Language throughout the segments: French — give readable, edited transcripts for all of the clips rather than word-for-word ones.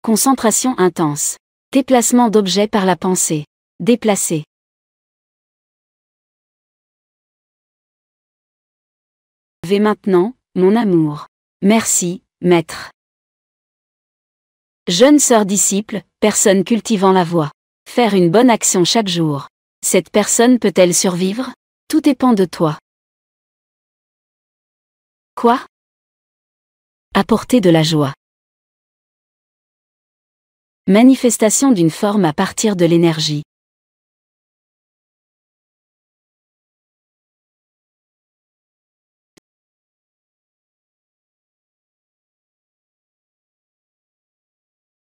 Concentration intense. Déplacement d'objets par la pensée. Déplacer. Levez maintenant, mon amour. Merci, maître. Jeune sœur disciple, personne cultivant la voie. Faire une bonne action chaque jour. Cette personne peut-elle survivre? Tout dépend de toi. Quoi? Apporter de la joie. Manifestation d'une forme à partir de l'énergie.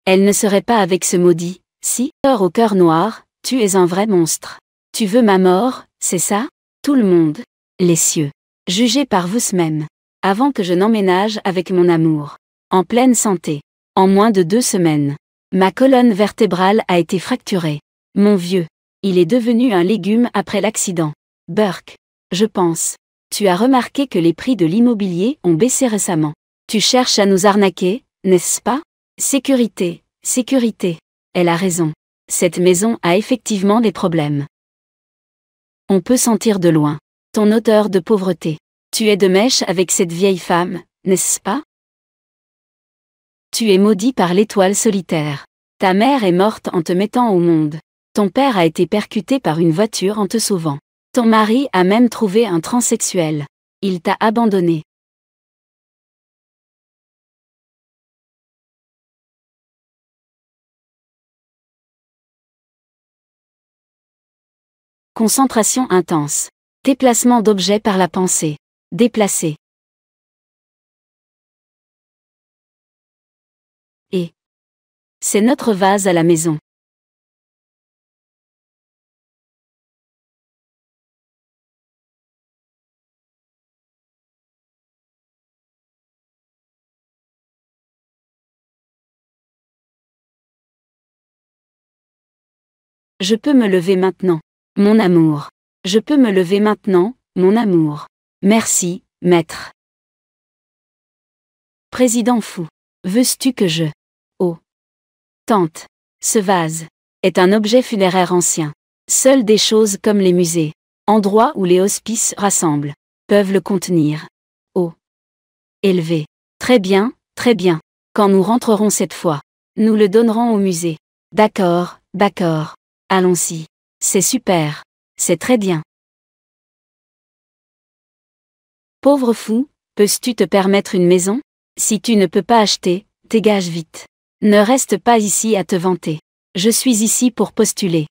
Elle ne serait pas avec ce maudit, si, au cœur noir, tu es un vrai monstre. Tu veux ma mort, c'est ça? Tout le monde, les cieux, jugez par vous-même. Avant que je n'emménage avec mon amour. En pleine santé. En moins de 2 semaines. Ma colonne vertébrale a été fracturée. Mon vieux. Il est devenu un légume après l'accident. Burke. Je pense. Tu as remarqué que les prix de l'immobilier ont baissé récemment. Tu cherches à nous arnaquer, n'est-ce pas? Sécurité, sécurité. Elle a raison. Cette maison a effectivement des problèmes. On peut sentir de loin ton odeur de pauvreté. Tu es de mèche avec cette vieille femme, n'est-ce pas? Tu es maudit par l'étoile solitaire. Ta mère est morte en te mettant au monde. Ton père a été percuté par une voiture en te sauvant. Ton mari a même trouvé un transsexuel. Il t'a abandonné. Concentration intense. Déplacement d'objets par la pensée. Déplacer. Et c'est notre vase à la maison. Je peux me lever maintenant. Mon amour. Je peux me lever maintenant, mon amour. Merci, maître. Président fou. Veux-tu que je... Oh. Tante. Ce vase est un objet funéraire ancien. Seules des choses comme les musées, endroits où les hospices rassemblent, peuvent le contenir. Oh. Élevé. Très bien, très bien. Quand nous rentrerons cette fois, nous le donnerons au musée. D'accord, d'accord. Allons-y. C'est super. C'est très bien. Pauvre fou, peux-tu te permettre une maison? Si tu ne peux pas acheter, dégage vite. Ne reste pas ici à te vanter. Je suis ici pour postuler.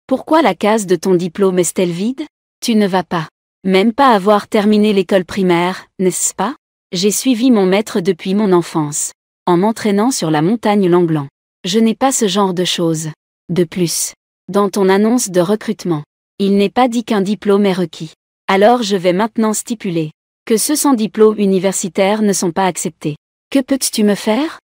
Pourquoi la case de ton diplôme est-elle vide? Tu ne vas pas. Même pas avoir terminé l'école primaire, n'est-ce pas? J'ai suivi mon maître depuis mon enfance. En m'entraînant sur la montagne Langblanc. Je n'ai pas ce genre de choses. De plus, dans ton annonce de recrutement, il n'est pas dit qu'un diplôme est requis. Alors je vais maintenant stipuler que ceux sans diplôme universitaire ne sont pas acceptés. Que peux-tu me faire?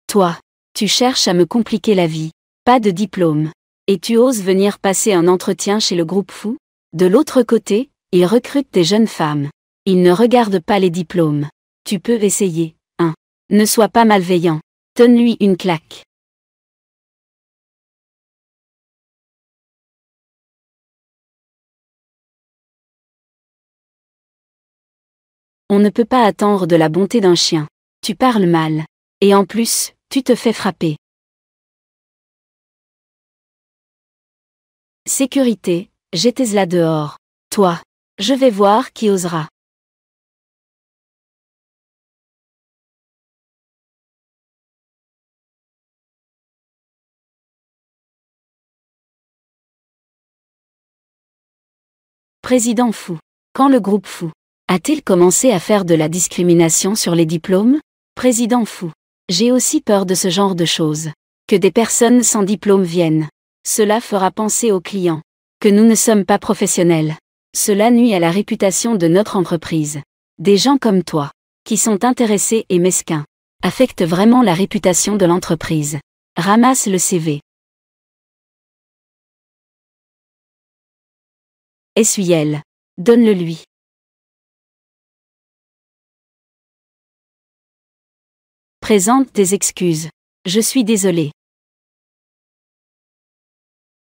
Toi, tu cherches à me compliquer la vie. Pas de diplôme. Et tu oses venir passer un entretien chez le groupe fou? De l'autre côté, ils recrutent des jeunes femmes. Ils ne regardent pas les diplômes. Tu peux essayer, hein. Ne sois pas malveillant. Donne-lui une claque. On ne peut pas attendre de la bonté d'un chien. Tu parles mal. Et en plus, tu te fais frapper. Sécurité, jetez-la dehors. Toi. Je vais voir qui osera. Président fou. Quand le groupe fou a-t-il commencé à faire de la discrimination sur les diplômes? Président fou. J'ai aussi peur de ce genre de choses. Que des personnes sans diplôme viennent. Cela fera penser aux clients que nous ne sommes pas professionnels. Cela nuit à la réputation de notre entreprise. Des gens comme toi, qui sont intéressés et mesquins, affectent vraiment la réputation de l'entreprise. Ramasse le CV. Essuie-elle. Donne-le lui. Présente tes excuses. Je suis désolé.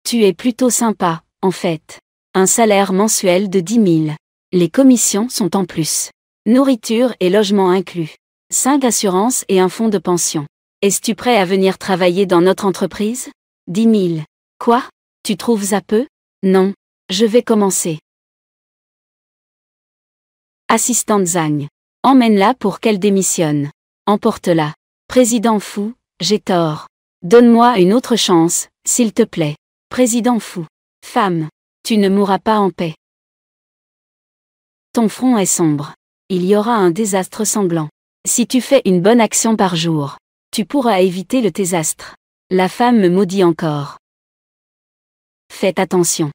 Tu es plutôt sympa, en fait. Un salaire mensuel de 10 000. Les commissions sont en plus. Nourriture et logement inclus. 5 assurances et un fonds de pension. Es-tu prêt à venir travailler dans notre entreprise? 10 000. Quoi? Tu trouves à peu? Non. Je vais commencer. Assistante Zagne. Emmène-la pour qu'elle démissionne. Emporte-la. Président fou, j'ai tort. Donne-moi une autre chance, s'il te plaît. Président fou. Femme. Tu ne mourras pas en paix. Ton front est sombre. Il y aura un désastre sanglant. Si tu fais une bonne action par jour, tu pourras éviter le désastre. La femme me maudit encore. Faites attention.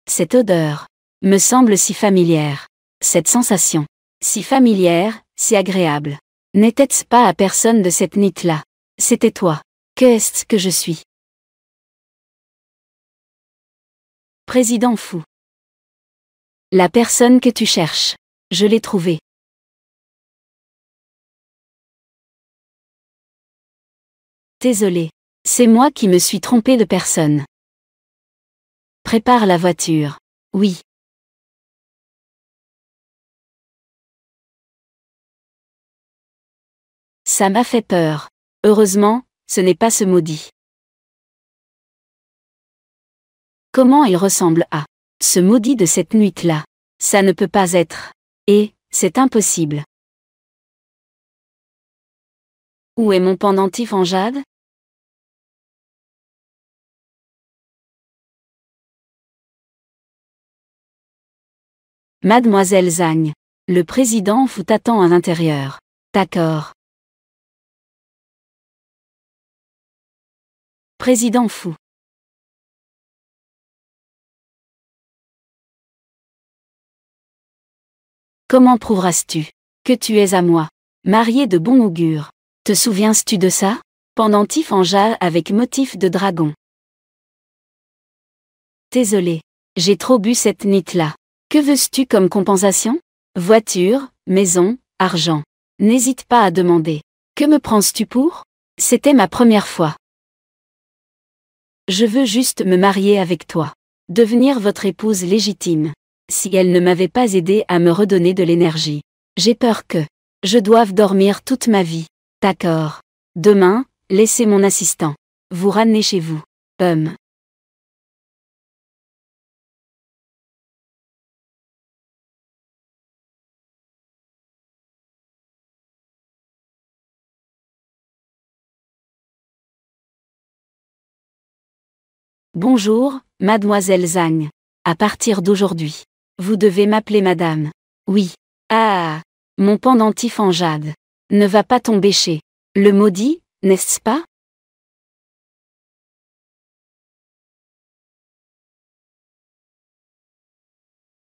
Cette odeur me semble si familière. Cette sensation, si familière, si agréable. N'était-ce pas à personne de cette nuit-là? C'était toi. Qu'est-ce que je suis? Président fou. La personne que tu cherches. Je l'ai trouvée. Désolé. C'est moi qui me suis trompé de personne. Prépare la voiture. Oui. Ça m'a fait peur. Heureusement, ce n'est pas ce maudit. Comment il ressemble à ce maudit de cette nuit-là? Ça ne peut pas être. Et, c'est impossible. Où est mon pendentif en jade? Mademoiselle Zagne. Le président vous attend à l'intérieur. D'accord. Président fou. Comment prouveras-tu que tu es à moi, marié de bon augure? Te souviens-tu de ça? Pendentif en jade avec motif de dragon. Désolé. J'ai trop bu cette nuit-là. Que veux-tu comme compensation? Voiture, maison, argent. N'hésite pas à demander. Que me prends-tu pour? C'était ma première fois. Je veux juste me marier avec toi. Devenir votre épouse légitime. Si elle ne m'avait pas aidé à me redonner de l'énergie. J'ai peur que je doive dormir toute ma vie. D'accord. Demain, laissez mon assistant vous ramener chez vous. Bonjour, mademoiselle Zagne. À partir d'aujourd'hui, vous devez m'appeler madame. Oui. Ah, mon pendentif en jade ne va pas tomber chez le maudit, n'est-ce pas?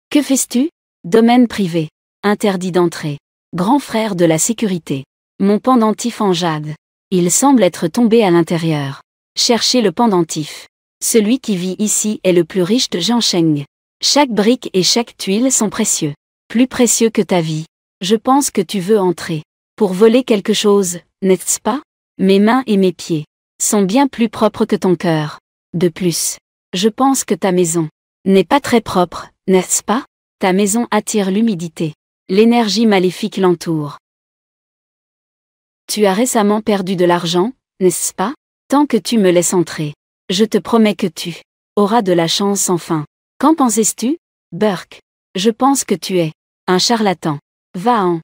Que fais-tu? Domaine privé. Interdit d'entrée. Grand frère de la sécurité. Mon pendentif en jade. Il semble être tombé à l'intérieur. Cherchez le pendentif. Celui qui vit ici est le plus riche de Jiangsheng. Chaque brique et chaque tuile sont précieux. Plus précieux que ta vie. Je pense que tu veux entrer. Pour voler quelque chose, n'est-ce pas? Mes mains et mes pieds sont bien plus propres que ton cœur. De plus, je pense que ta maison n'est pas très propre, n'est-ce pas? Ta maison attire l'humidité. L'énergie maléfique l'entoure. Tu as récemment perdu de l'argent, n'est-ce pas? Tant que tu me laisses entrer, je te promets que tu auras de la chance enfin. Qu'en pensais-tu, Burke? Je pense que tu es un charlatan. Va-en.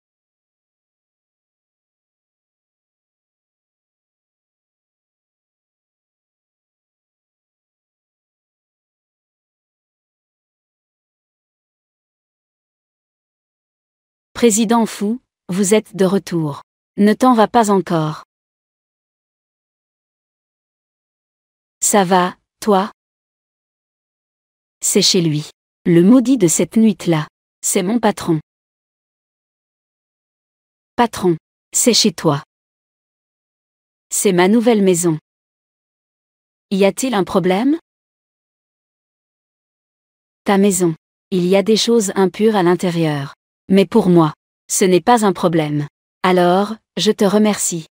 Président fou, vous êtes de retour. Ne t'en va pas encore. Ça va, toi? C'est chez lui. Le maudit de cette nuit-là. C'est mon patron. Patron. C'est chez toi. C'est ma nouvelle maison. Y a-t-il un problème? Ta maison. Il y a des choses impures à l'intérieur. Mais pour moi, ce n'est pas un problème. Alors, je te remercie.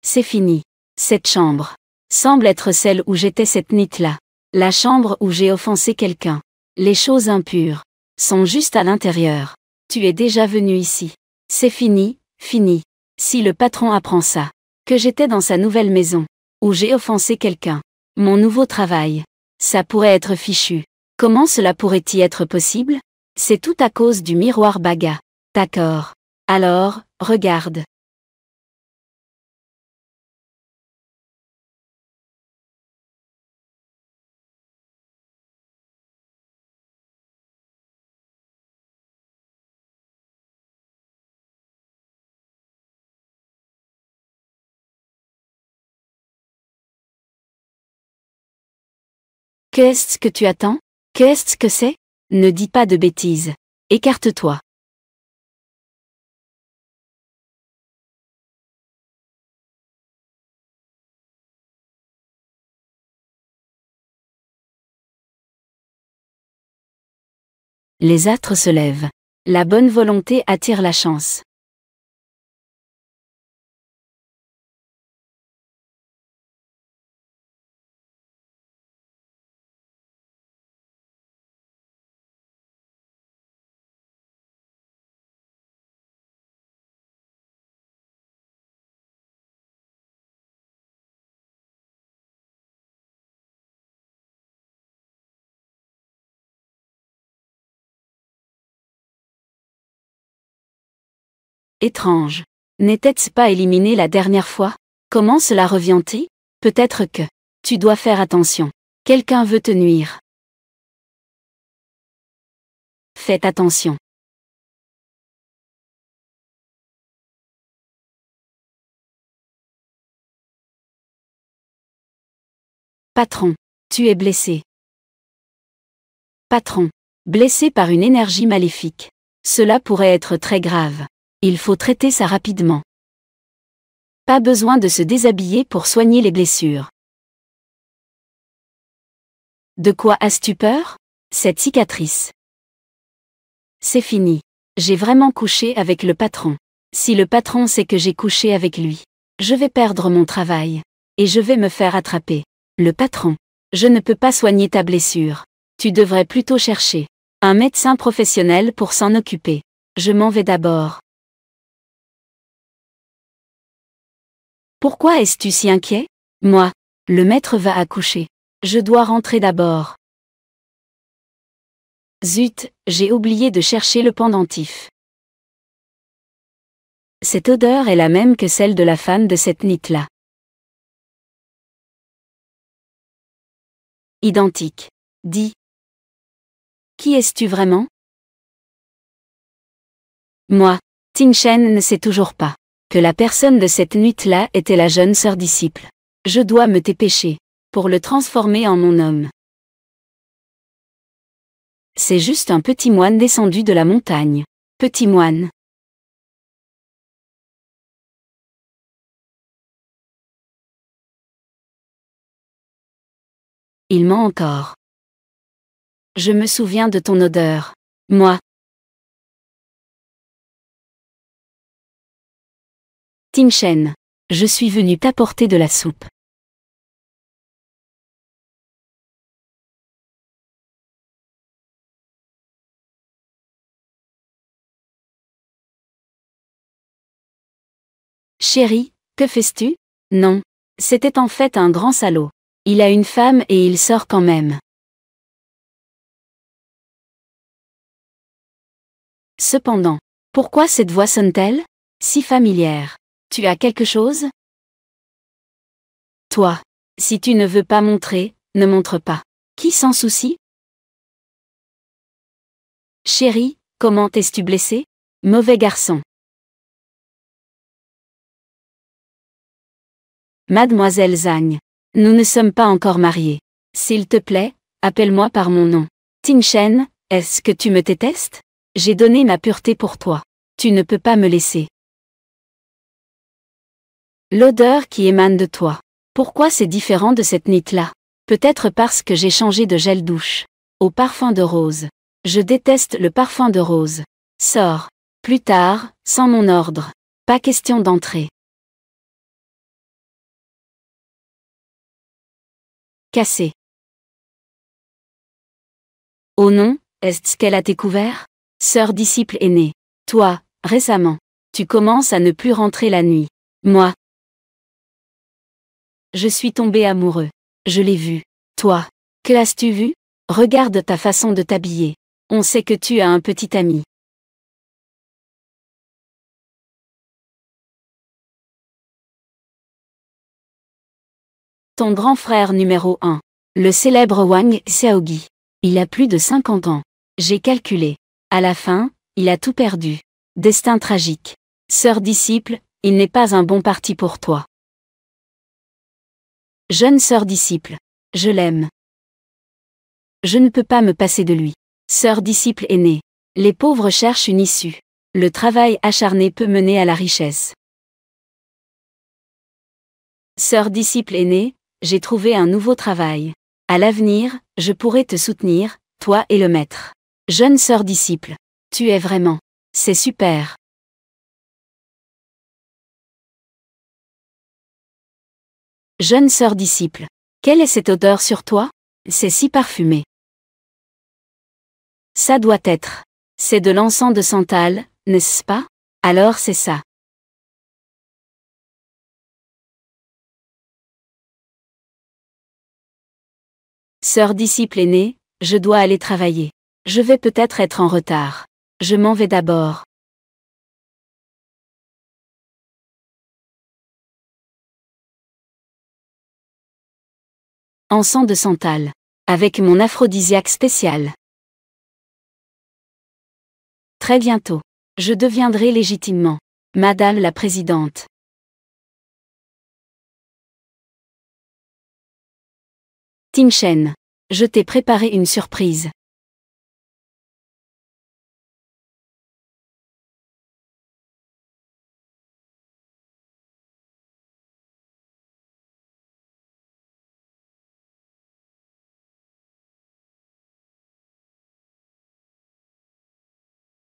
C'est fini. Cette chambre semble être celle où j'étais cette nuit-là. La chambre où j'ai offensé quelqu'un. Les choses impures sont juste à l'intérieur. Tu es déjà venu ici. C'est fini, fini. Si le patron apprend ça, que j'étais dans sa nouvelle maison, où j'ai offensé quelqu'un, mon nouveau travail, ça pourrait être fichu. Comment cela pourrait-y être possible? C'est tout à cause du miroir Baga. D'accord. Alors, regarde. Qu'est-ce que tu attends? Qu'est-ce que c'est? Ne dis pas de bêtises. Écarte-toi. Les astres se lèvent. La bonne volonté attire la chance. Étrange. N'était-ce pas éliminé la dernière fois? Comment cela revient-il? Peut-être que tu dois faire attention. Quelqu'un veut te nuire. Faites attention. Patron. Tu es blessé. Patron. Blessé par une énergie maléfique. Cela pourrait être très grave. Il faut traiter ça rapidement. Pas besoin de se déshabiller pour soigner les blessures. De quoi as-tu peur? Cette cicatrice. C'est fini. J'ai vraiment couché avec le patron. Si le patron sait que j'ai couché avec lui, je vais perdre mon travail. Et je vais me faire attraper. Le patron. Je ne peux pas soigner ta blessure. Tu devrais plutôt chercher un médecin professionnel pour s'en occuper. Je m'en vais d'abord. Pourquoi es-tu si inquiet? Moi. Le maître va accoucher. Je dois rentrer d'abord. Zut, j'ai oublié de chercher le pendentif. Cette odeur est la même que celle de la femme de cette nuit-là. Identique. Dis. Qui es-tu vraiment? Moi. Ting Shen ne sait toujours pas que la personne de cette nuit-là était la jeune sœur disciple. Je dois me dépêcher pour le transformer en mon homme. C'est juste un petit moine descendu de la montagne. Petit moine. Il ment encore. Je me souviens de ton odeur. Moi. Ting Shen. Je suis venu t'apporter de la soupe. Chérie, que fais-tu? Non. C'était en fait un grand salaud. Il a une femme et il sort quand même. Cependant, pourquoi cette voix sonne-t-elle si familière? Tu as quelque chose? Toi. Si tu ne veux pas montrer, ne montre pas. Qui s'en soucie? Chérie, comment es-tu blessé? Mauvais garçon. Mademoiselle Zhang. Nous ne sommes pas encore mariés. S'il te plaît, appelle-moi par mon nom. Ting Shen, est-ce que tu me détestes? J'ai donné ma pureté pour toi. Tu ne peux pas me laisser. L'odeur qui émane de toi. Pourquoi c'est différent de cette nuit-là? Peut-être parce que j'ai changé de gel douche. Au parfum de rose. Je déteste le parfum de rose. Sors. Plus tard, sans mon ordre. Pas question d'entrer. Cassé. Oh non, est-ce qu'elle a découvert? Sœur disciple aînée. Toi, récemment. Tu commences à ne plus rentrer la nuit. Moi. Je suis tombé amoureux. Je l'ai vu. Toi. Que as-tu vu? Regarde ta façon de t'habiller. On sait que tu as un petit ami. Ton grand frère numéro 1. Le célèbre Wang Xiaogi. Il a plus de 50 ans. J'ai calculé. À la fin, il a tout perdu. Destin tragique. Sœur disciple, il n'est pas un bon parti pour toi. Jeune sœur disciple. Je l'aime. Je ne peux pas me passer de lui. Sœur disciple aînée. Les pauvres cherchent une issue. Le travail acharné peut mener à la richesse. Sœur disciple aînée, j'ai trouvé un nouveau travail. À l'avenir, je pourrai te soutenir, toi et le maître. Jeune sœur disciple. Tu es vraiment. C'est super. Jeune sœur disciple. Quelle est cette odeur sur toi? C'est si parfumé. Ça doit être. C'est de l'encens de santal, n'est-ce pas? Alors c'est ça. Sœur disciple aînée, je dois aller travailler. Je vais peut-être être en retard. Je m'en vais d'abord. Encens de santal. Avec mon aphrodisiaque spécial. Très bientôt. Je deviendrai légitimement Madame la Présidente. Ting Shen. Je t'ai préparé une surprise.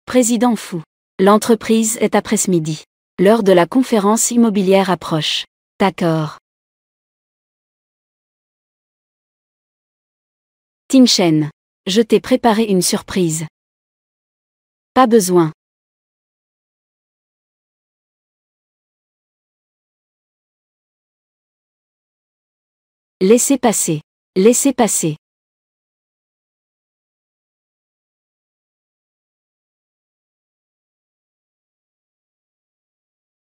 Président Fou. L'entreprise est après ce midi. L'heure de la conférence immobilière approche. D'accord. Ting Shen. Je t'ai préparé une surprise. Pas besoin. Laissez passer. Laissez passer.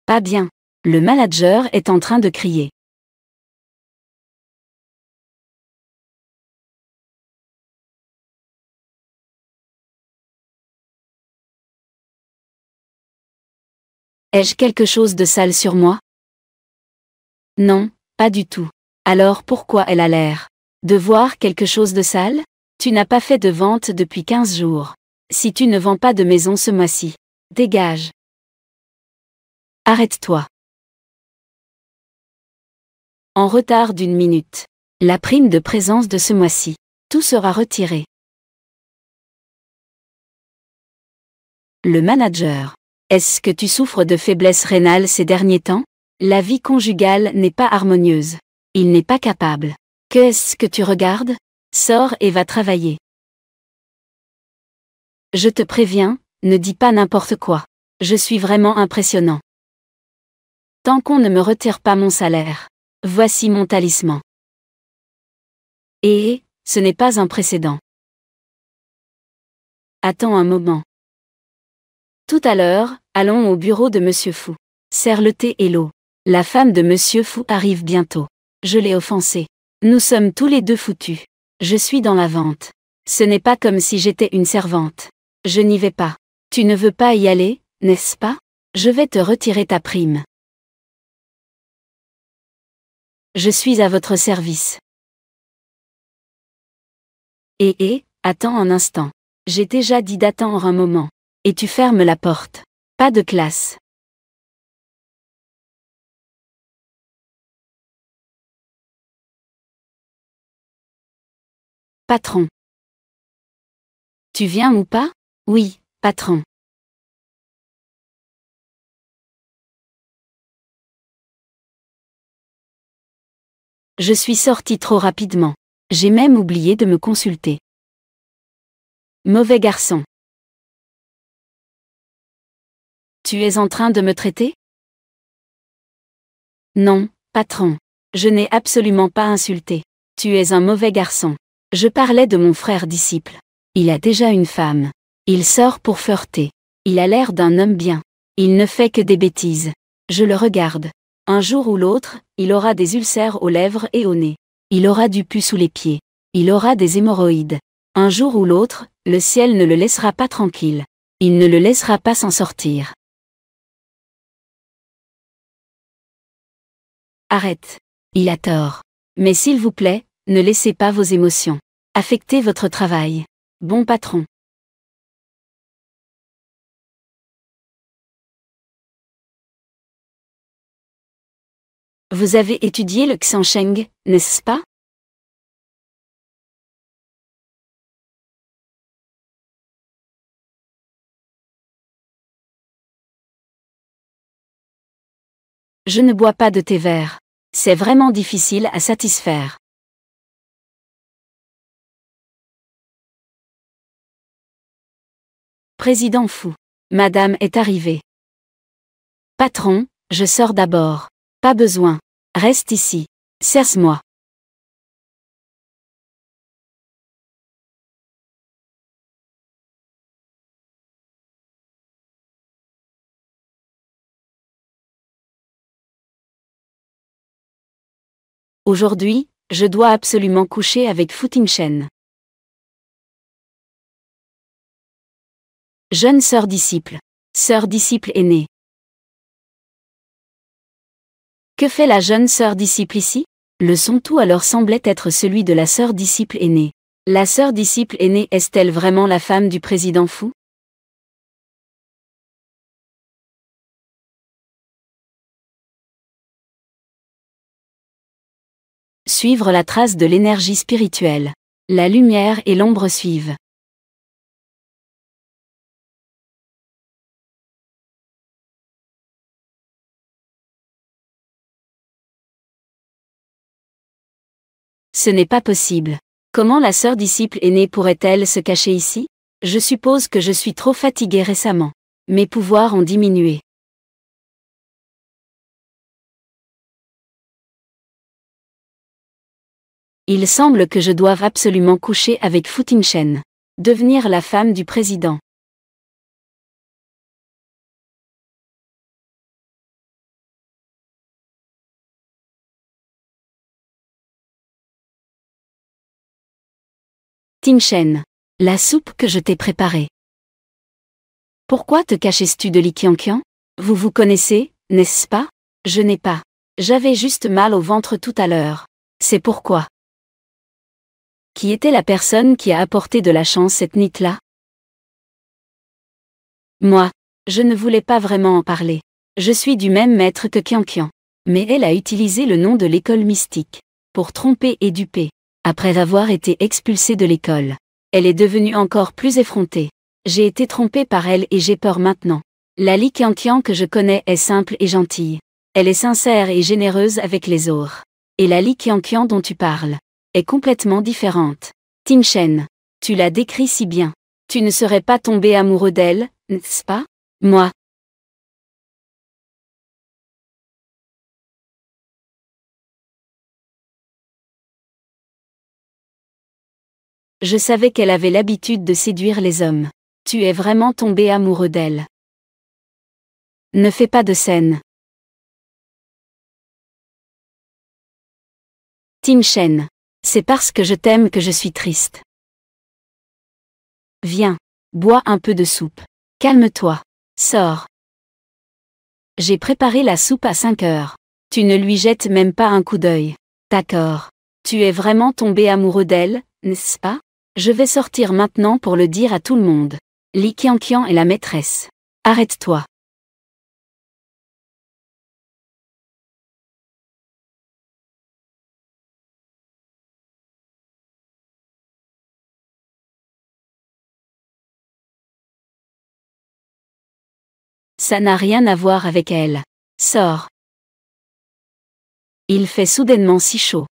Pas bien. Le manager est en train de crier. Ai-je quelque chose de sale sur moi? Non, pas du tout. Alors pourquoi elle a l'air de voir quelque chose de sale? Tu n'as pas fait de vente depuis 15 jours. Si tu ne vends pas de maison ce mois-ci, dégage. Arrête-toi. En retard d'1 minute. La prime de présence de ce mois-ci. Tout sera retiré. Le manager. Est-ce que tu souffres de faiblesse rénale ces derniers temps? La vie conjugale n'est pas harmonieuse. Il n'est pas capable. Qu'est-ce que tu regardes? Sors et va travailler. Je te préviens, ne dis pas n'importe quoi. Je suis vraiment impressionnant. Tant qu'on ne me retire pas mon salaire. Voici mon talisman. Et, ce n'est pas un précédent. Attends un moment. Tout à l'heure, allons au bureau de Monsieur Fou. Sers le thé et l'eau. La femme de Monsieur Fou arrive bientôt. Je l'ai offensé. Nous sommes tous les deux foutus. Je suis dans la vente. Ce n'est pas comme si j'étais une servante. Je n'y vais pas. Tu ne veux pas y aller, n'est-ce pas? Je vais te retirer ta prime. Je suis à votre service. Attends un instant. J'ai déjà dit d'attendre un moment. Et tu fermes la porte. Pas de classe. Patron. Tu viens ou pas? Oui, patron. Je suis sorti trop rapidement. J'ai même oublié de me consulter. Mauvais garçon. Tu es en train de me traiter? Non, patron. Je n'ai absolument pas insulté. Tu es un mauvais garçon. Je parlais de mon frère disciple. Il a déjà une femme. Il sort pour flirter. Il a l'air d'un homme bien. Il ne fait que des bêtises. Je le regarde. Un jour ou l'autre, il aura des ulcères aux lèvres et au nez. Il aura du pus sous les pieds. Il aura des hémorroïdes. Un jour ou l'autre, le ciel ne le laissera pas tranquille. Il ne le laissera pas s'en sortir. Arrête. Il a tort. Mais s'il vous plaît, ne laissez pas vos émotions affecter votre travail. Bon patron. Vous avez étudié le Xiansheng, n'est-ce pas? Je ne bois pas de thé vert. C'est vraiment difficile à satisfaire. Président fou. Madame est arrivée. Patron, je sors d'abord. Pas besoin. Reste ici. Serre-moi. Aujourd'hui, je dois absolument coucher avec Fu Tingchen. Jeune sœur disciple. Sœur disciple aînée. Que fait la jeune sœur disciple ici? Le son tout alors semblait être celui de la sœur disciple aînée. La sœur disciple aînée est-elle vraiment la femme du président fou? Suivre la trace de l'énergie spirituelle. La lumière et l'ombre suivent. Ce n'est pas possible. Comment la sœur disciple aînée pourrait-elle se cacher ici? Je suppose que je suis trop fatiguée récemment. Mes pouvoirs ont diminué. Il semble que je doive absolument coucher avec Fu Tingchen. Devenir la femme du président. Tingchen. La soupe que je t'ai préparée. Pourquoi te caches-tu de Li Qianqian? Vous vous connaissez, n'est-ce pas? Je n'ai pas. J'avais juste mal au ventre tout à l'heure. C'est pourquoi. Qui était la personne qui a apporté de la chance cette nuit-là? Moi. Je ne voulais pas vraiment en parler. Je suis du même maître que Qianqian. Mais elle a utilisé le nom de l'école mystique. Pour tromper et duper. Après avoir été expulsée de l'école. Elle est devenue encore plus effrontée. J'ai été trompée par elle et j'ai peur maintenant. La Li Qianqian que je connais est simple et gentille. Elle est sincère et généreuse avec les autres. Et la Li Qianqian dont tu parles est complètement différente. Tingchen. Tu l'as décrit si bien. Tu ne serais pas tombé amoureux d'elle, n'est-ce pas? Moi. Je savais qu'elle avait l'habitude de séduire les hommes. Tu es vraiment tombé amoureux d'elle. Ne fais pas de scène. Tingchen. C'est parce que je t'aime que je suis triste. Viens. Bois un peu de soupe. Calme-toi. Sors. J'ai préparé la soupe à 5 heures. Tu ne lui jettes même pas un coup d'œil. D'accord. Tu es vraiment tombé amoureux d'elle, n'est-ce pas? Je vais sortir maintenant pour le dire à tout le monde. Li Qianqian est la maîtresse. Arrête-toi. Ça n'a rien à voir avec elle. Sors. Il fait soudainement si chaud.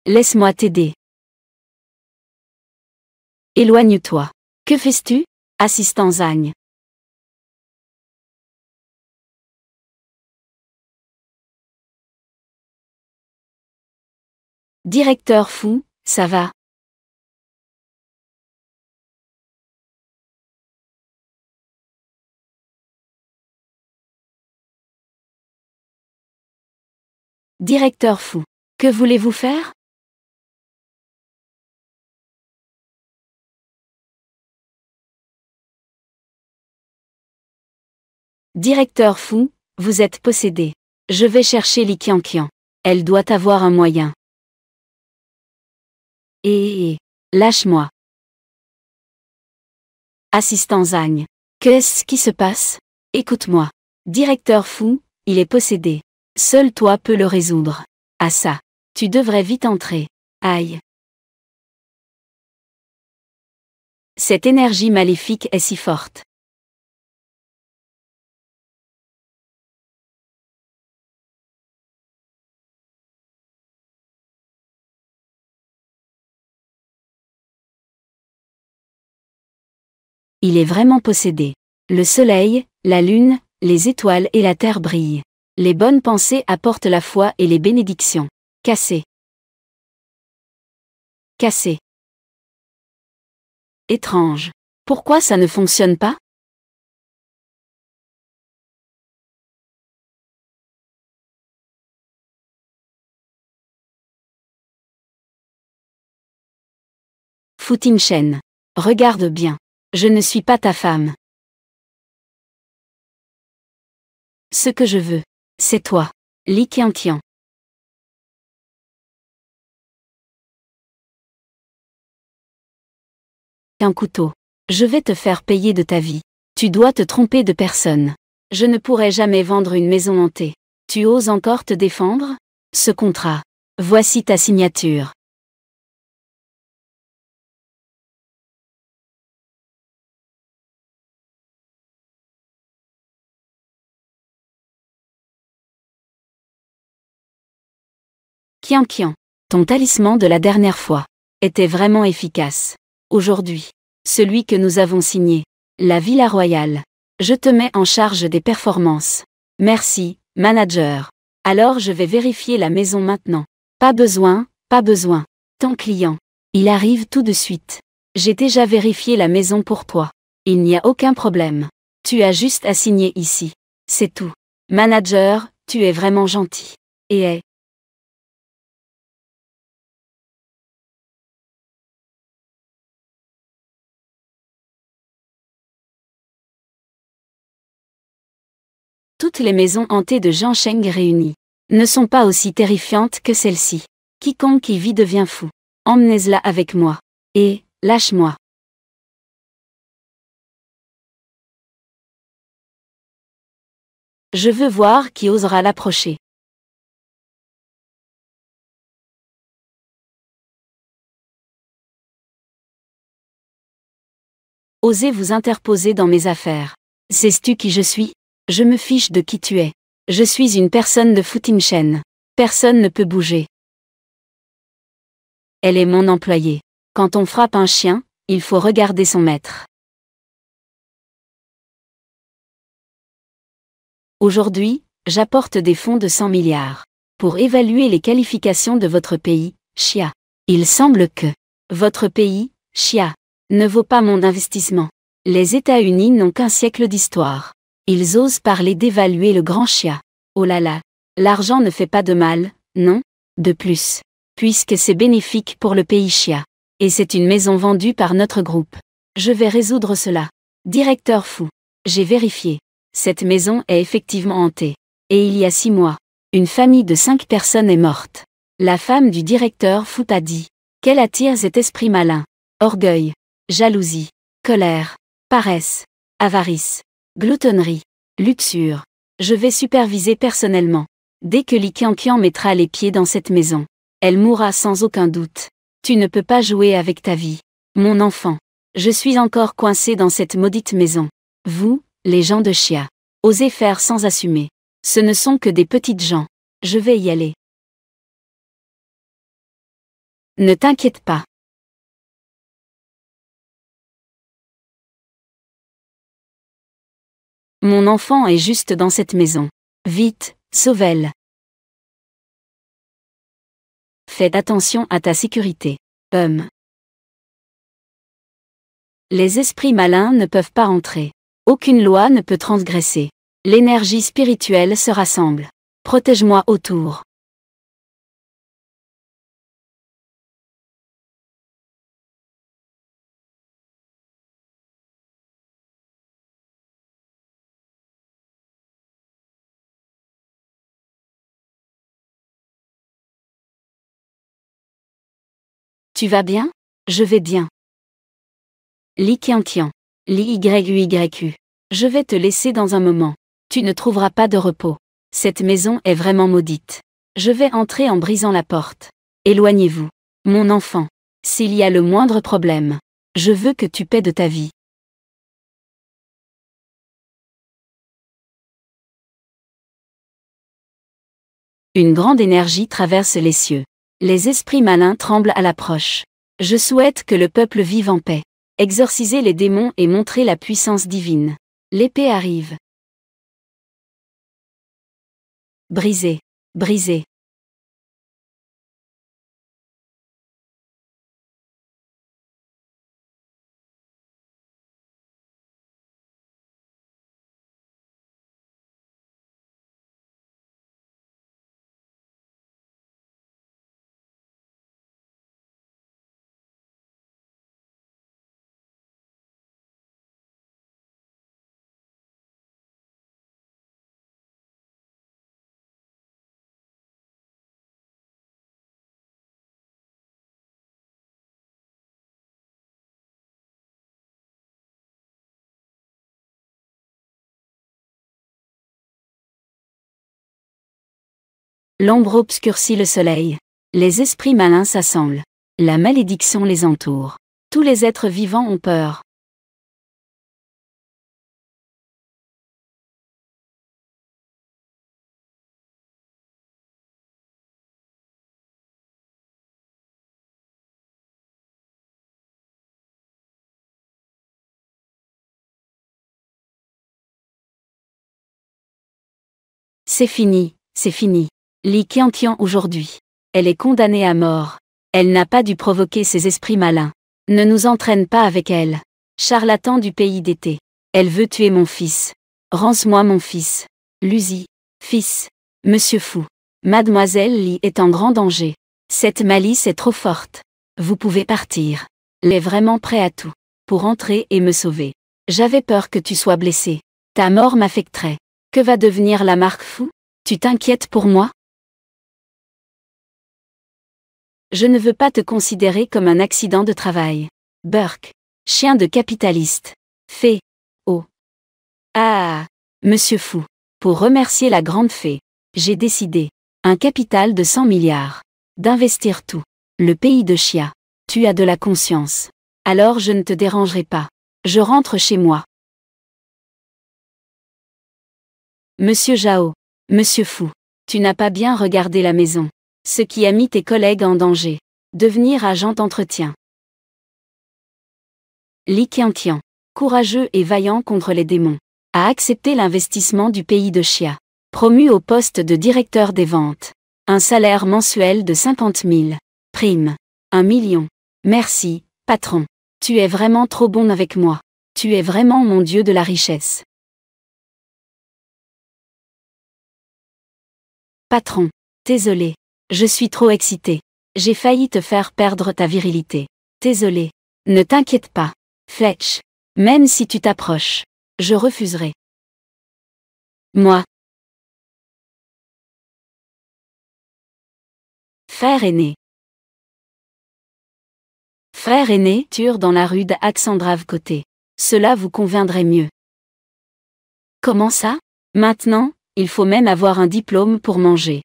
Laisse-moi t'aider. Éloigne-toi. Que fais-tu, assistant Zhang? Directeur Fu, ça va? Directeur Fu, que voulez-vous faire? Directeur Fu, vous êtes possédé. Je vais chercher Li Qianqian. Elle doit avoir un moyen. Lâche-moi. Assistant Zhang. Qu'est-ce qui se passe? Écoute-moi. Directeur Fu, il est possédé. Seul toi peux le résoudre. Ah ça. Tu devrais vite entrer. Aïe. Cette énergie maléfique est si forte. Il est vraiment possédé. Le soleil, la lune, les étoiles et la terre brillent. Les bonnes pensées apportent la foi et les bénédictions. Cassé. Cassé. Étrange. Pourquoi ça ne fonctionne pas? Fu Tingshen. Regarde bien. Je ne suis pas ta femme. Ce que je veux, c'est toi, Li Qianqian. Un couteau. Je vais te faire payer de ta vie. Tu dois te tromper de personne. Je ne pourrai jamais vendre une maison hantée. Tu oses encore te défendre? Ce contrat. Voici ta signature. Qianqian. Ton talisman de la dernière fois était vraiment efficace. Aujourd'hui, celui que nous avons signé, la Villa Royale. Je te mets en charge des performances. Merci, manager. Alors je vais vérifier la maison maintenant. Pas besoin, pas besoin. Ton client. Il arrive tout de suite. J'ai déjà vérifié la maison pour toi. Il n'y a aucun problème. Tu as juste à signer ici. C'est tout. Manager, tu es vraiment gentil. Et toutes les maisons hantées de Jean Sheng réunies ne sont pas aussi terrifiantes que celle-ci. Quiconque y vit devient fou. Emmenez-la avec moi. Et, lâche-moi. Je veux voir qui osera l'approcher. Osez vous interposer dans mes affaires. Sais-tu qui je suis? Je me fiche de qui tu es. Je suis une personne de Fu Tingshen. Personne ne peut bouger. Elle est mon employée. Quand on frappe un chien, il faut regarder son maître. Aujourd'hui, j'apporte des fonds de 100 milliards. Pour évaluer les qualifications de votre pays, Xia. Il semble que votre pays, Xia, ne vaut pas mon investissement. Les États-Unis n'ont qu'un siècle d'histoire. Ils osent parler d'évaluer le grand Xia. Oh là là, l'argent ne fait pas de mal, non? De plus, puisque c'est bénéfique pour le pays Xia. Et c'est une maison vendue par notre groupe. Je vais résoudre cela. Directeur fou. J'ai vérifié. Cette maison est effectivement hantée. Et il y a 6 mois, une famille de 5 personnes est morte. La femme du directeur fou a dit qu'elle attire cet esprit malin. Orgueil, jalousie, colère, paresse, avarice, gloutonnerie, luxure. Je vais superviser personnellement. Dès que Li Qianqian mettra les pieds dans cette maison, elle mourra sans aucun doute. Tu ne peux pas jouer avec ta vie. Mon enfant. Je suis encore coincé dans cette maudite maison. Vous, les gens de Xia, osez faire sans assumer. Ce ne sont que des petites gens. Je vais y aller. Ne t'inquiète pas. Mon enfant est juste dans cette maison. Vite, sauve-le. Fais attention à ta sécurité. Les esprits malins ne peuvent pas entrer. Aucune loi ne peut transgresser. L'énergie spirituelle se rassemble. Protège-moi autour. Tu vas bien? Je vais bien. Li Qianqian. Li Yuyu. Je vais te laisser dans un moment. Tu ne trouveras pas de repos. Cette maison est vraiment maudite. Je vais entrer en brisant la porte. Éloignez-vous. Mon enfant. S'il y a le moindre problème, je veux que tu paies de ta vie. Une grande énergie traverse les cieux. Les esprits malins tremblent à l'approche. Je souhaite que le peuple vive en paix. Exorciser les démons et montrer la puissance divine. L'épée arrive. Brisez. Brisez. L'ombre obscurcit le soleil. Les esprits malins s'assemblent. La malédiction les entoure. Tous les êtres vivants ont peur. C'est fini, c'est fini. Li Qianqian aujourd'hui. Elle est condamnée à mort. Elle n'a pas dû provoquer ces esprits malins. Ne nous entraîne pas avec elle. Charlatan du pays d'été. Elle veut tuer mon fils. Rance-moi mon fils. Luzi. Fils. Monsieur fou. Mademoiselle Li est en grand danger. Cette malice est trop forte. Vous pouvez partir. Elle est vraiment prêt à tout. Pour entrer et me sauver. J'avais peur que tu sois blessé. Ta mort m'affecterait. Que va devenir la marque fou? Tu t'inquiètes pour moi? Je ne veux pas te considérer comme un accident de travail. Burke. Chien de capitaliste. Fée. Oh. Ah. Monsieur fou. Pour remercier la grande fée, j'ai décidé. Un capital de 100 milliards. D'investir tout. Le pays de Xia. Tu as de la conscience. Alors je ne te dérangerai pas. Je rentre chez moi. Monsieur Zhao. Monsieur fou. Tu n'as pas bien regardé la maison. Ce qui a mis tes collègues en danger. Devenir agent d'entretien. Li Qianqian. Courageux et vaillant contre les démons. A accepté l'investissement du pays de Xia. Promu au poste de directeur des ventes. Un salaire mensuel de 50 000. Prime. 1 million. Merci, patron. Tu es vraiment trop bon avec moi. Tu es vraiment mon dieu de la richesse. Patron. Désolé. Je suis trop excité. J'ai failli te faire perdre ta virilité. Désolé. Ne t'inquiète pas. Fletch. Même si tu t'approches. Je refuserai. Moi. Frère aîné. Frère aîné, turent dans la rue d'Alexandrave côté. Cela vous conviendrait mieux. Comment ça? Maintenant, il faut même avoir un diplôme pour manger.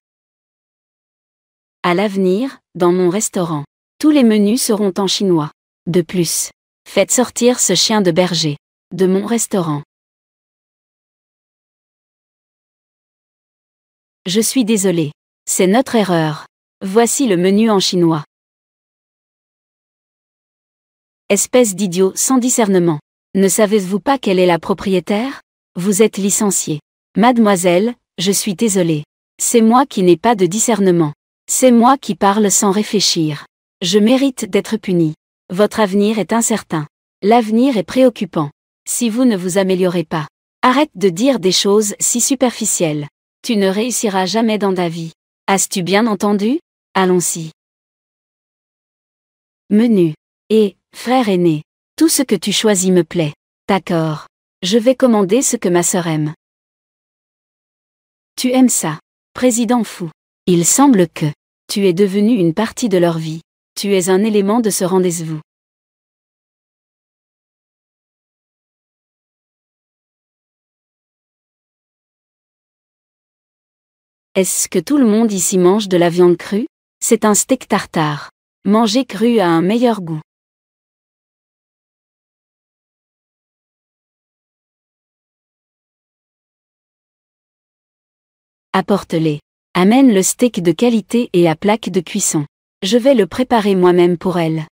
À l'avenir, dans mon restaurant, tous les menus seront en chinois. De plus, faites sortir ce chien de berger de mon restaurant. Je suis désolé. C'est notre erreur. Voici le menu en chinois. Espèce d'idiot sans discernement. Ne savez-vous pas quelle est la propriétaire? Vous êtes licencié. Mademoiselle, je suis désolé. C'est moi qui n'ai pas de discernement. C'est moi qui parle sans réfléchir. Je mérite d'être puni. Votre avenir est incertain. L'avenir est préoccupant. Si vous ne vous améliorez pas, arrête de dire des choses si superficielles. Tu ne réussiras jamais dans ta vie. As-tu bien entendu? Allons-y. Menu. Et, frère aîné, tout ce que tu choisis me plaît. D'accord. Je vais commander ce que ma sœur aime. Tu aimes ça. Président fou. Il semble que tu es devenu une partie de leur vie. Tu es un élément de ce rendez-vous. Est-ce que tout le monde ici mange de la viande crue? C'est un steak tartare. Manger cru a un meilleur goût. Apporte-les. Amène le steak de qualité et à plaque de cuisson. Je vais le préparer moi-même pour elle.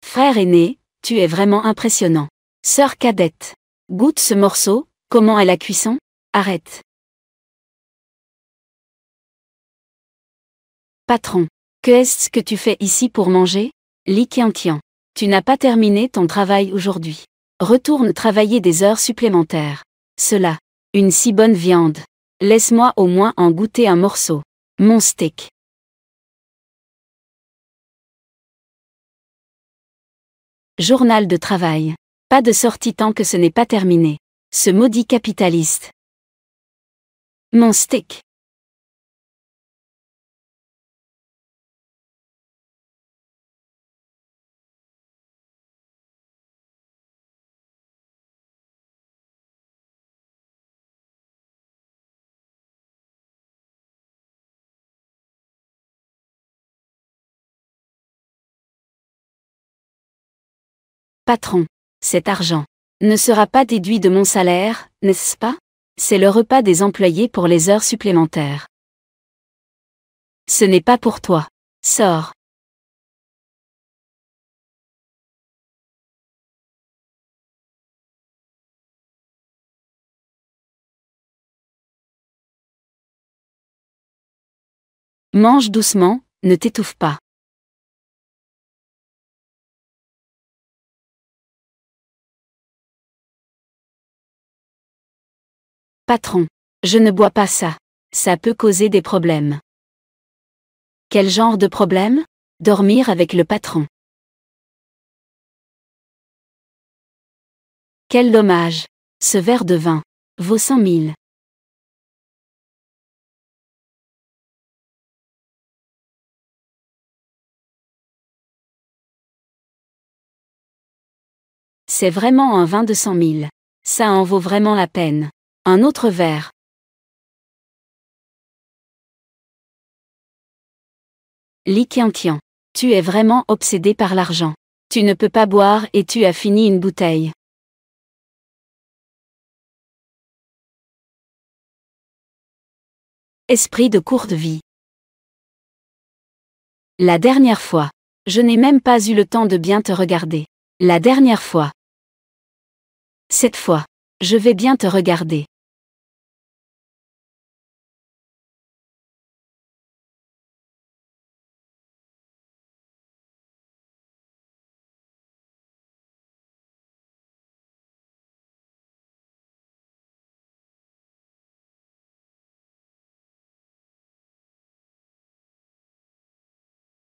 Frère aîné, tu es vraiment impressionnant. Sœur cadette. Goûte ce morceau, comment est la cuisson? Arrête. Patron. Que est-ce que tu fais ici pour manger? Li Qianqian. Tu n'as pas terminé ton travail aujourd'hui. Retourne travailler des heures supplémentaires. Cela. Une si bonne viande. Laisse-moi au moins en goûter un morceau. Mon steak. Journal de travail. Pas de sortie tant que ce n'est pas terminé. Ce maudit capitaliste. Mon steak. Patron. Cet argent ne sera pas déduit de mon salaire, n'est-ce pas? C'est le repas des employés pour les heures supplémentaires. Ce n'est pas pour toi. Sors. Mange doucement, ne t'étouffe pas. Patron. Je ne bois pas ça. Ça peut causer des problèmes. Quel genre de problème? Dormir avec le patron. Quel dommage. Ce verre de vin vaut 100 000. C'est vraiment un vin de 100 000. Ça en vaut vraiment la peine. Un autre verre. Li Qianqian. Tu es vraiment obsédé par l'argent. Tu ne peux pas boire et tu as fini une bouteille. Esprit de courte vie. La dernière fois. Je n'ai même pas eu le temps de bien te regarder. La dernière fois. Cette fois. Je vais bien te regarder.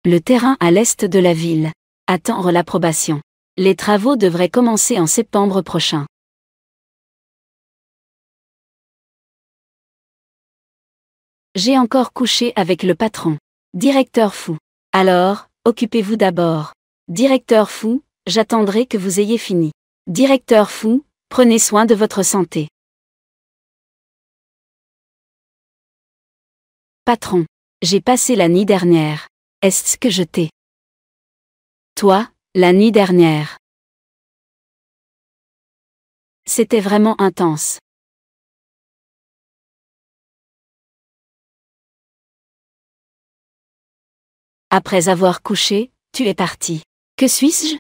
Le terrain à l'est de la ville. Attendre l'approbation. Les travaux devraient commencer en septembre prochain. J'ai encore couché avec le patron. Directeur fou. Alors, occupez-vous d'abord. Directeur fou, j'attendrai que vous ayez fini. Directeur fou, prenez soin de votre santé. Patron. J'ai passé la nuit dernière. Est-ce que je t'ai? Toi, la nuit dernière. C'était vraiment intense. Après avoir couché, tu es parti. Que suis-je?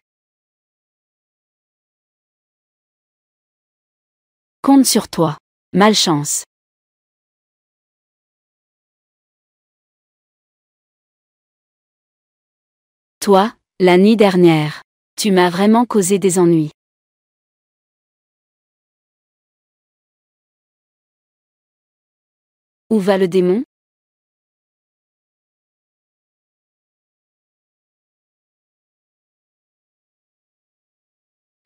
Compte sur toi. Malchance. Toi, la nuit dernière. Tu m'as vraiment causé des ennuis. Où va le démon?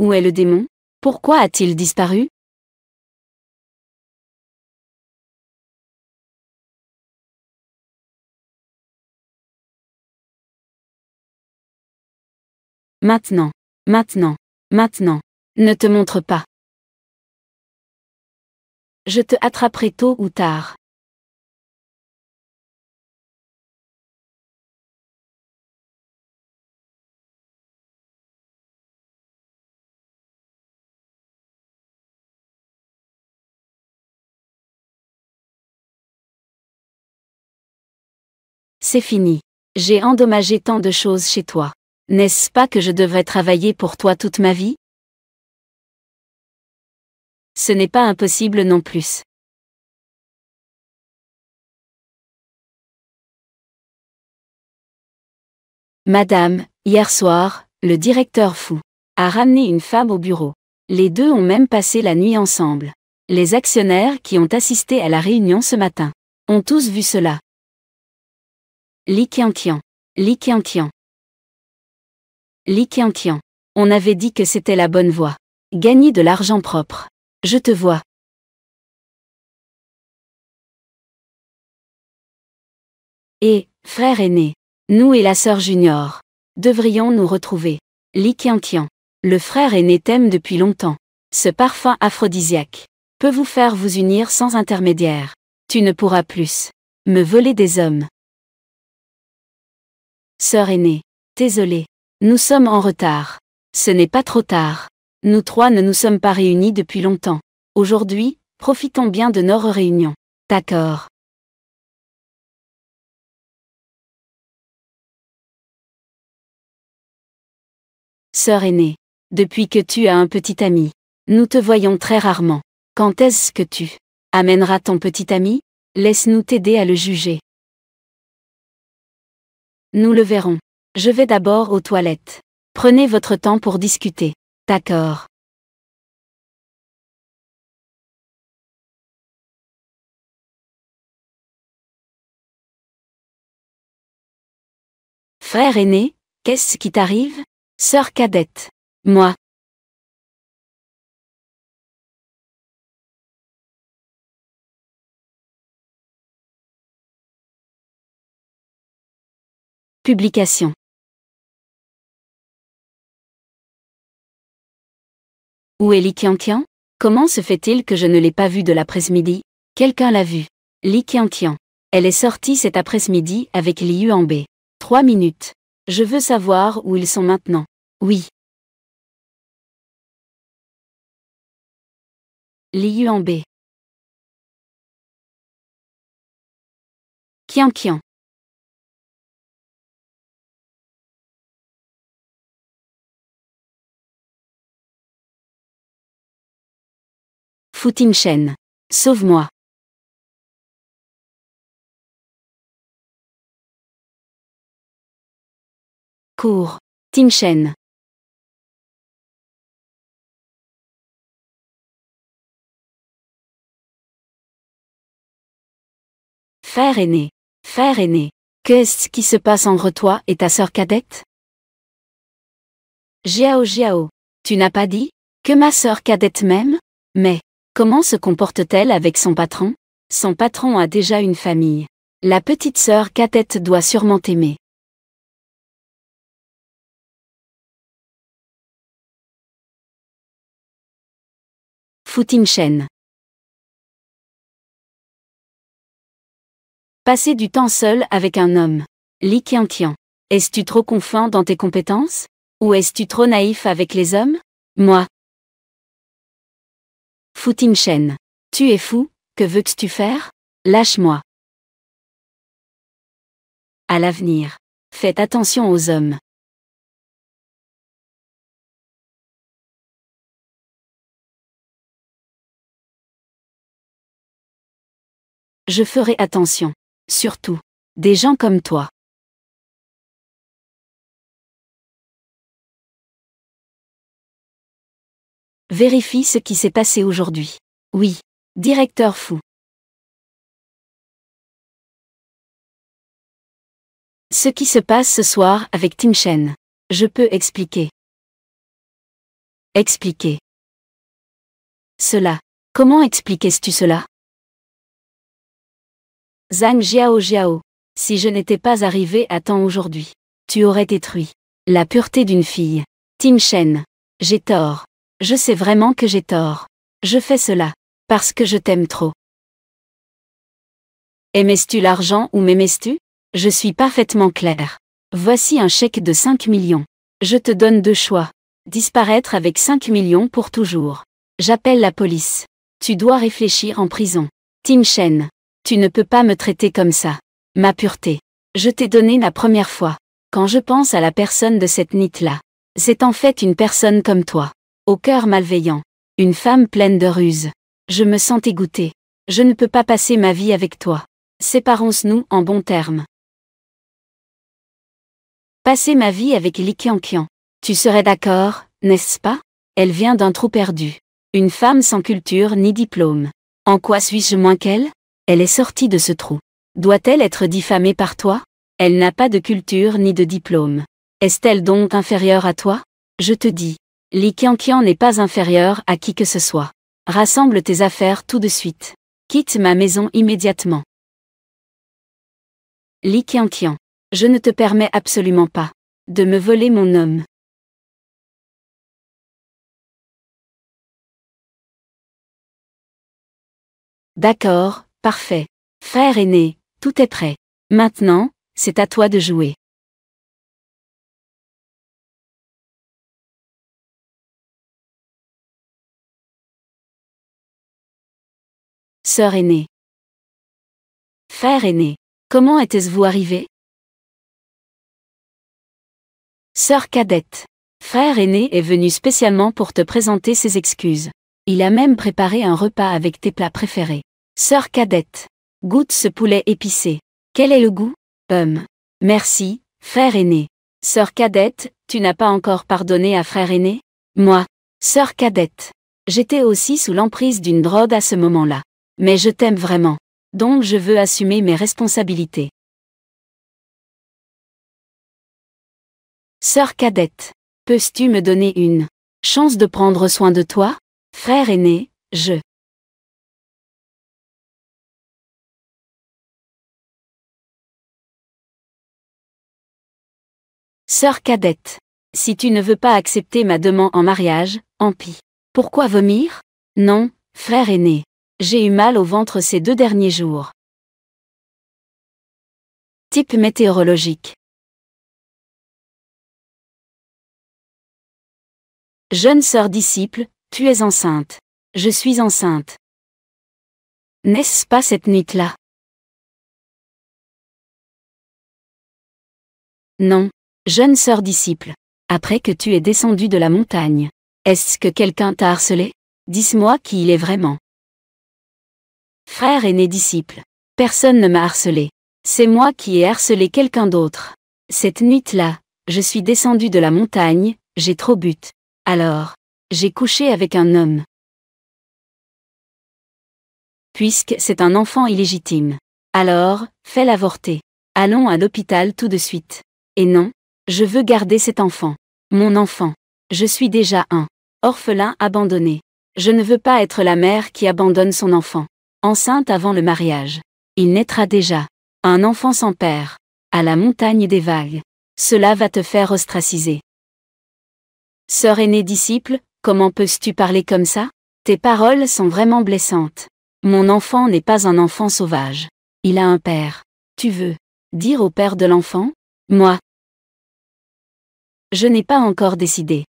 Où est le démon? Pourquoi a-t-il disparu? Maintenant. Maintenant. Maintenant. Ne te montre pas. Je te attraperai tôt ou tard. C'est fini. J'ai endommagé tant de choses chez toi. N'est-ce pas que je devrais travailler pour toi toute ma vie? Ce n'est pas impossible non plus. Madame, hier soir, le directeur fou a ramené une femme au bureau. Les deux ont même passé la nuit ensemble. Les actionnaires qui ont assisté à la réunion ce matin ont tous vu cela. Li Qianqian. Li Qianqian. Li Qianqian. On avait dit que c'était la bonne voie. Gagner de l'argent propre. Je te vois. Et, frère aîné, nous et la sœur junior, devrions nous retrouver. Li Qianqian. Le frère aîné t'aime depuis longtemps. Ce parfum aphrodisiaque peut vous faire vous unir sans intermédiaire. Tu ne pourras plus me voler des hommes. Sœur aînée, désolée. Nous sommes en retard. Ce n'est pas trop tard. Nous trois ne nous sommes pas réunis depuis longtemps. Aujourd'hui, profitons bien de nos réunions. D'accord. Sœur aînée, depuis que tu as un petit ami, nous te voyons très rarement. Quand est-ce que tu amèneras ton petit ami? Laisse-nous t'aider à le juger. Nous le verrons. Je vais d'abord aux toilettes. Prenez votre temps pour discuter. D'accord. Frère aîné, qu'est-ce qui t'arrive? Sœur cadette. Moi. Publication. Où est Li Qianqian? Comment se fait-il que je ne l'ai pas vue de l'après-midi? Quelqu'un l'a vue. Li Qianqian. Elle est sortie cet après-midi avec Li Yuanbei. 3 minutes. Je veux savoir où ils sont maintenant. Oui. Li Yuanbei. Qianqian. Fu Tingchen. Sauve-moi. Cours. Tingchen. Frère aîné. Frère aîné. Qu'est-ce qui se passe entre toi et ta sœur cadette? Jiao Jiao, tu n'as pas dit que ma sœur cadette m'aime? Mais, comment se comporte-t-elle avec son patron? Son patron a déjà une famille. La petite sœur cadette doit sûrement t'aimer. Futinchen. Passer du temps seul avec un homme. Li Qianqian. Es-tu trop confiant dans tes compétences? Ou es-tu trop naïf avec les hommes? Moi. Futinchen. Tu es fou, que veux-tu faire? Lâche-moi. À l'avenir. Faites attention aux hommes. Je ferai attention. Surtout. Des gens comme toi. Vérifie ce qui s'est passé aujourd'hui. Oui. Directeur fou. Ce qui se passe ce soir avec Tim Shen. Je peux expliquer. Expliquer. Cela. Comment expliquais-tu cela? Zhang Jiao Jiao. Si je n'étais pas arrivé à temps aujourd'hui, tu aurais détruit la pureté d'une fille. Tim Shen. J'ai tort. Je sais vraiment que j'ai tort. Je fais cela parce que je t'aime trop. Aimais-tu l'argent ou m'aimais-tu? Je suis parfaitement clair. Voici un chèque de 5 millions. Je te donne 2 choix. Disparaître avec 5 millions pour toujours. J'appelle la police. Tu dois réfléchir en prison. Tim Shen. Tu ne peux pas me traiter comme ça. Ma pureté. Je t'ai donné la première fois. Quand je pense à la personne de cette NIT-là, c'est en fait une personne comme toi. Au cœur malveillant. Une femme pleine de ruse. Je me sens dégoûtée. Je ne peux pas passer ma vie avec toi. Séparons-nous en bons termes. Passer ma vie avec Li Qianqian. Tu serais d'accord, n'est-ce pas? Elle vient d'un trou perdu. Une femme sans culture ni diplôme. En quoi suis-je moins qu'elle? Elle est sortie de ce trou. Doit-elle être diffamée par toi? Elle n'a pas de culture ni de diplôme. Est-elle donc inférieure à toi? Je te dis. Li Qianqian n'est pas inférieur à qui que ce soit. Rassemble tes affaires tout de suite. Quitte ma maison immédiatement. Li Qianqian. Je ne te permets absolument pas de me voler mon homme. D'accord, parfait. Frère aîné, tout est prêt. Maintenant, c'est à toi de jouer. Sœur aînée. Frère aîné. Comment était-vous arrivé? Sœur cadette. Frère aîné est venu spécialement pour te présenter ses excuses. Il a même préparé un repas avec tes plats préférés. Sœur cadette. Goûte ce poulet épicé. Quel est le goût? Merci, frère aîné. Sœur cadette, tu n'as pas encore pardonné à frère aîné? Moi. Sœur cadette. J'étais aussi sous l'emprise d'une drogue à ce moment-là. Mais je t'aime vraiment. Donc je veux assumer mes responsabilités. Sœur cadette. Peux-tu me donner une chance de prendre soin de toi? Frère aîné, je. Sœur cadette. Si tu ne veux pas accepter ma demande en mariage, en pis. Pourquoi vomir? Non, frère aîné. J'ai eu mal au ventre ces 2 derniers jours. Type météorologique. Jeune sœur disciple, tu es enceinte. Je suis enceinte. N'est-ce pas cette nuit-là? Non, jeune sœur disciple. Après que tu es descendue de la montagne, est-ce que quelqu'un t'a harcelé? Dis-moi qui il est vraiment. Frère aîné disciple. Personne ne m'a harcelé. C'est moi qui ai harcelé quelqu'un d'autre. Cette nuit-là, je suis descendue de la montagne, j'ai trop bu. Alors, j'ai couché avec un homme. Puisque c'est un enfant illégitime. Alors, fais l'avorter. Allons à l'hôpital tout de suite. Et non, je veux garder cet enfant. Mon enfant. Je suis déjà un orphelin abandonné. Je ne veux pas être la mère qui abandonne son enfant. Enceinte avant le mariage. Il naîtra déjà. Un enfant sans père. À la montagne des vagues. Cela va te faire ostraciser. Sœur aînée disciple, comment peux-tu parler comme ça? Tes paroles sont vraiment blessantes. Mon enfant n'est pas un enfant sauvage. Il a un père. Tu veux dire au père de l'enfant? Moi. Je n'ai pas encore décidé.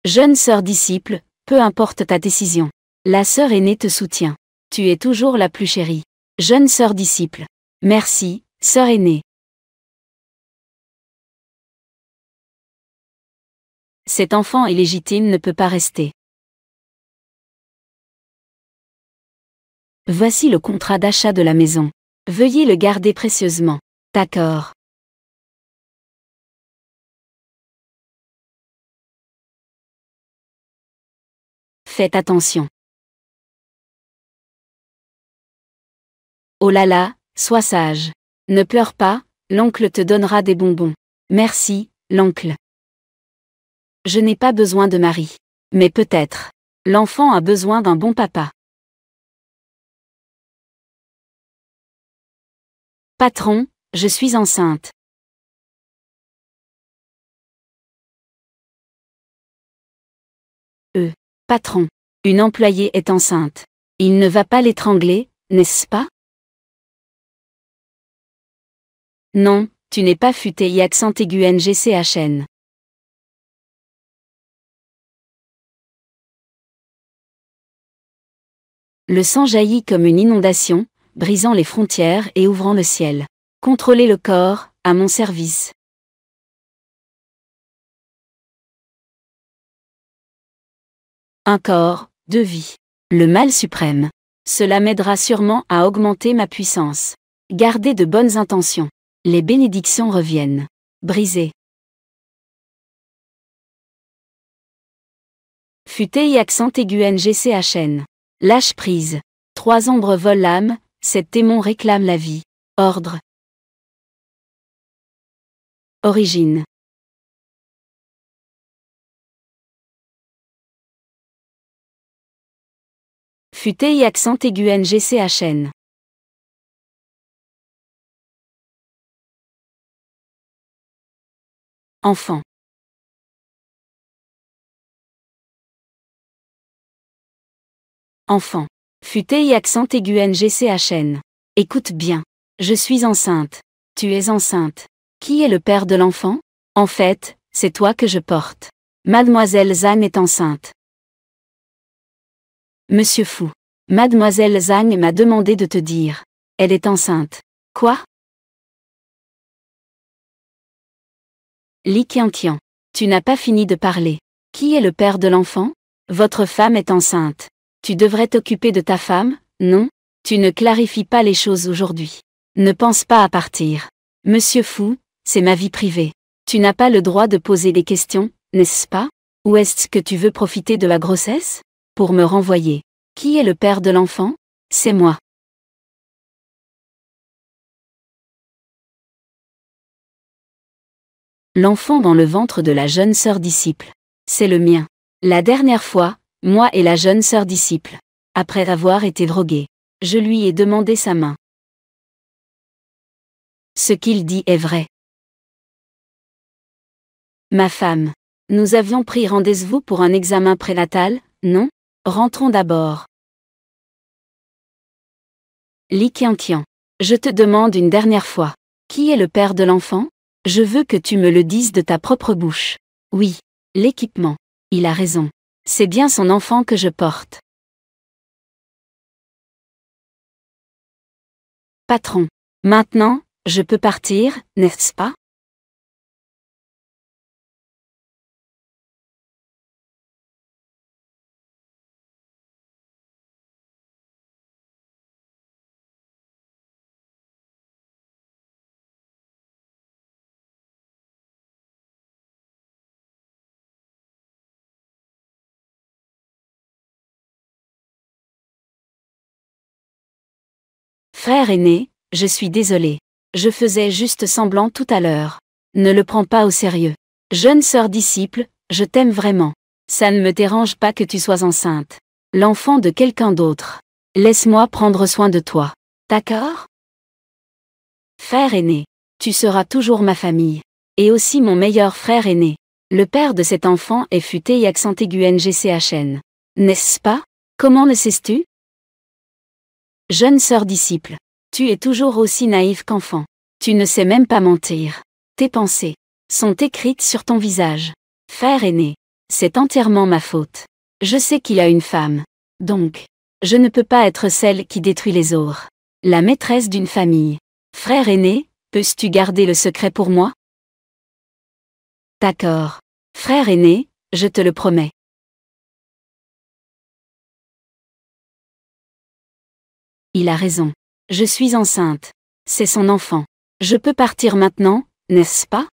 Jeune sœur disciple, peu importe ta décision. La sœur aînée te soutient. Tu es toujours la plus chérie. Jeune sœur disciple. Merci, sœur aînée. Cet enfant illégitime ne peut pas rester. Voici le contrat d'achat de la maison. Veuillez le garder précieusement. D'accord. Faites attention. Oh là là, sois sage. Ne pleure pas, l'oncle te donnera des bonbons. Merci, l'oncle. Je n'ai pas besoin de mari. Mais peut-être. L'enfant a besoin d'un bon papa. Patron, je suis enceinte. Patron. Une employée est enceinte. Il ne va pas l'étrangler, n'est-ce pas? Non, tu n'es pas futé y accent aigu ngchn. Le sang jaillit comme une inondation, brisant les frontières et ouvrant le ciel. Contrôlez le corps, à mon service. Un corps, deux vies. Le mal suprême. Cela m'aidera sûrement à augmenter ma puissance. Gardez de bonnes intentions. Les bénédictions reviennent. Brisez. Futé y accent aigu ngchn. Lâche prise. 3 ombres volent l'âme, 7 démons réclament la vie. Ordre. Origine. Futé y accent aigu ngchn. Enfant. Enfant. Futé y accent aigu ngchn. Écoute bien. Je suis enceinte. Tu es enceinte. Qui est le père de l'enfant? En fait, c'est toi que je porte. Mademoiselle Zhang est enceinte. Monsieur Fou. Mademoiselle Zhang m'a demandé de te dire. Elle est enceinte. Quoi? Li Qianqian. Tu n'as pas fini de parler. Qui est le père de l'enfant? Votre femme est enceinte. Tu devrais t'occuper de ta femme, non? Tu ne clarifies pas les choses aujourd'hui. Ne pense pas à partir. Monsieur Fou, c'est ma vie privée. Tu n'as pas le droit de poser des questions, n'est-ce pas? Ou est-ce que tu veux profiter de la grossesse? Pour me renvoyer. Qui est le père de l'enfant? C'est moi. L'enfant dans le ventre de la jeune sœur disciple. C'est le mien. La dernière fois, moi et la jeune sœur disciple. Après avoir été droguée. Je lui ai demandé sa main. Ce qu'il dit est vrai. Ma femme. Nous avions pris rendez-vous pour un examen prénatal, non? Rentrons d'abord. Li Qianqian. Je te demande une dernière fois. Qui est le père de l'enfant? Je veux que tu me le dises de ta propre bouche. Oui. L'équipement. Il a raison. C'est bien son enfant que je porte. Patron. Maintenant, je peux partir, n'est-ce pas? Frère aîné, je suis désolé. Je faisais juste semblant tout à l'heure. Ne le prends pas au sérieux. Jeune sœur disciple, je t'aime vraiment. Ça ne me dérange pas que tu sois enceinte. L'enfant de quelqu'un d'autre. Laisse-moi prendre soin de toi. D'accord? Frère aîné, tu seras toujours ma famille. Et aussi mon meilleur frère aîné. Le père de cet enfant est futé et accent aigu NGCHN. N'est-ce pas? Comment le sais-tu? Jeune sœur disciple. Tu es toujours aussi naïf qu'enfant. Tu ne sais même pas mentir. Tes pensées sont écrites sur ton visage. Frère aîné, c'est entièrement ma faute. Je sais qu'il a une femme. Donc, je ne peux pas être celle qui détruit les autres. La maîtresse d'une famille. Frère aîné, peux-tu garder le secret pour moi? D'accord. Frère aîné, je te le promets. Il a raison. Je suis enceinte. C'est son enfant. Je peux partir maintenant, n'est-ce pas?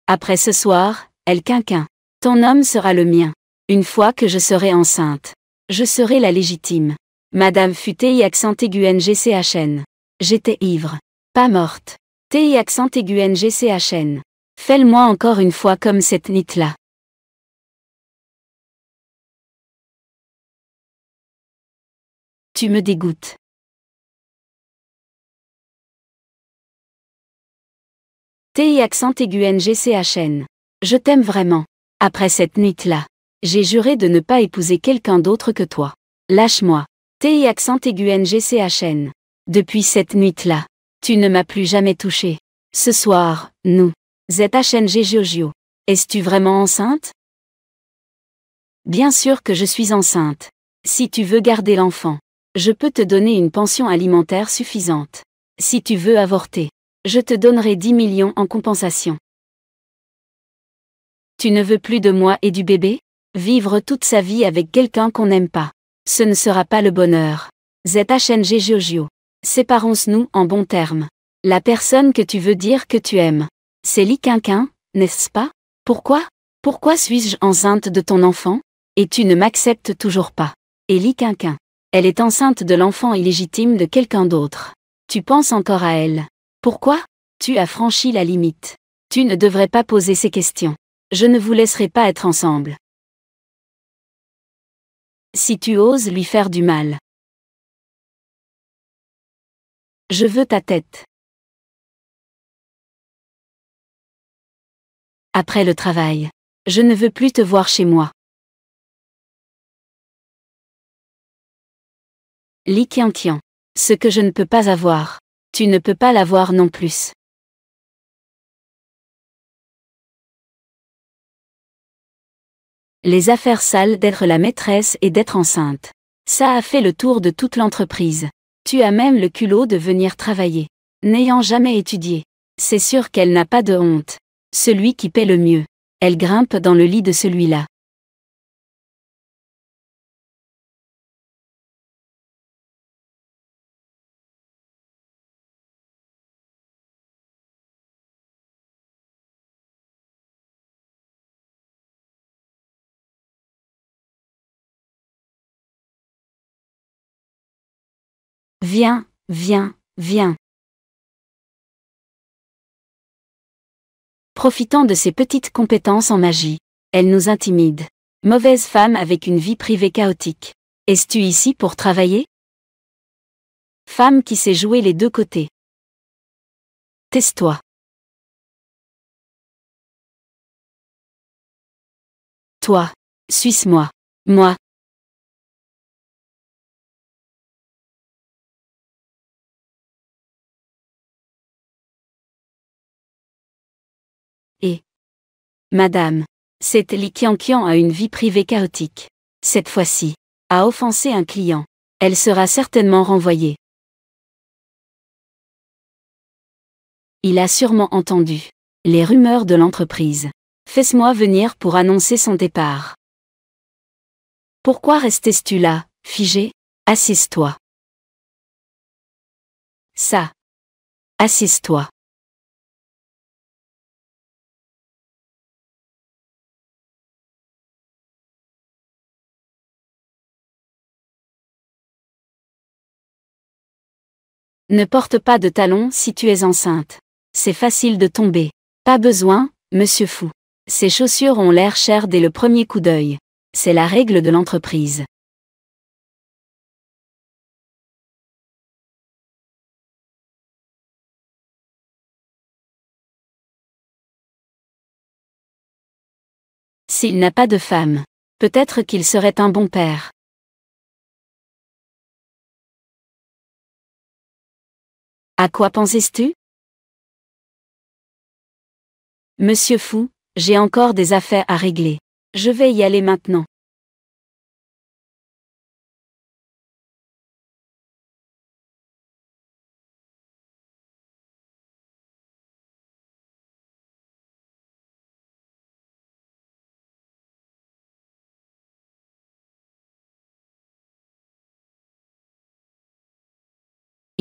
Après ce soir, elle quinquin. Ton homme sera le mien. Une fois que je serai enceinte, je serai la légitime. Madame Futé accent aigu NGCHN. J'étais ivre. Pas morte. T accent aigu NGCHN. Fais-le-moi encore une fois comme cette nuit-là. Tu me dégoûtes. T accent aigu NGCHN. Je t'aime vraiment. Après cette nuit-là, j'ai juré de ne pas épouser quelqu'un d'autre que toi. Lâche-moi. T accent aigu NGCHN. Depuis cette nuit-là, tu ne m'as plus jamais touché. Ce soir, nous. ZHNG Giorgio. Es-tu vraiment enceinte? Bien sûr que je suis enceinte. Si tu veux garder l'enfant, je peux te donner une pension alimentaire suffisante. Si tu veux avorter, je te donnerai 10 millions en compensation. Tu ne veux plus de moi et du bébé? Vivre toute sa vie avec quelqu'un qu'on n'aime pas. Ce ne sera pas le bonheur. ZHNG Giorgio. Séparons-nous en bons termes. La personne que tu veux dire que tu aimes, c'est Li Quinquin, n'est-ce pas? Pourquoi? Pourquoi suis-je enceinte de ton enfant? Et tu ne m'acceptes toujours pas. Et Li Quinquin. Elle est enceinte de l'enfant illégitime de quelqu'un d'autre. Tu penses encore à elle. Pourquoi? Tu as franchi la limite. Tu ne devrais pas poser ces questions. Je ne vous laisserai pas être ensemble. Si tu oses lui faire du mal. Je veux ta tête. Après le travail. Je ne veux plus te voir chez moi. Li Qianqian. Ce que je ne peux pas avoir, tu ne peux pas l'avoir non plus. Les affaires sales d'être la maîtresse et d'être enceinte. Ça a fait le tour de toute l'entreprise. Tu as même le culot de venir travailler. N'ayant jamais étudié. C'est sûr qu'elle n'a pas de honte. Celui qui paie le mieux. Elle grimpe dans le lit de celui-là. Viens, viens, viens. Profitant de ses petites compétences en magie, elle nous intimide. Mauvaise femme avec une vie privée chaotique. Es-tu ici pour travailler? Femme qui sait jouer les deux côtés. Tais-toi. Toi. Suce-moi. Moi. Et. Madame. Cette Li Qianqian a une vie privée chaotique. Cette fois-ci. A offensé un client. Elle sera certainement renvoyée. Il a sûrement entendu les rumeurs de l'entreprise. Fais-moi venir pour annoncer son départ. Pourquoi restes-tu là, figé? Assise-toi. Ça. Assise-toi. Ne porte pas de talons si tu es enceinte. C'est facile de tomber. Pas besoin, monsieur fou. Ces chaussures ont l'air chères dès le premier coup d'œil. C'est la règle de l'entreprise. S'il n'a pas de femme, peut-être qu'il serait un bon père. À quoi pensais-tu? Monsieur fou, j'ai encore des affaires à régler. Je vais y aller maintenant.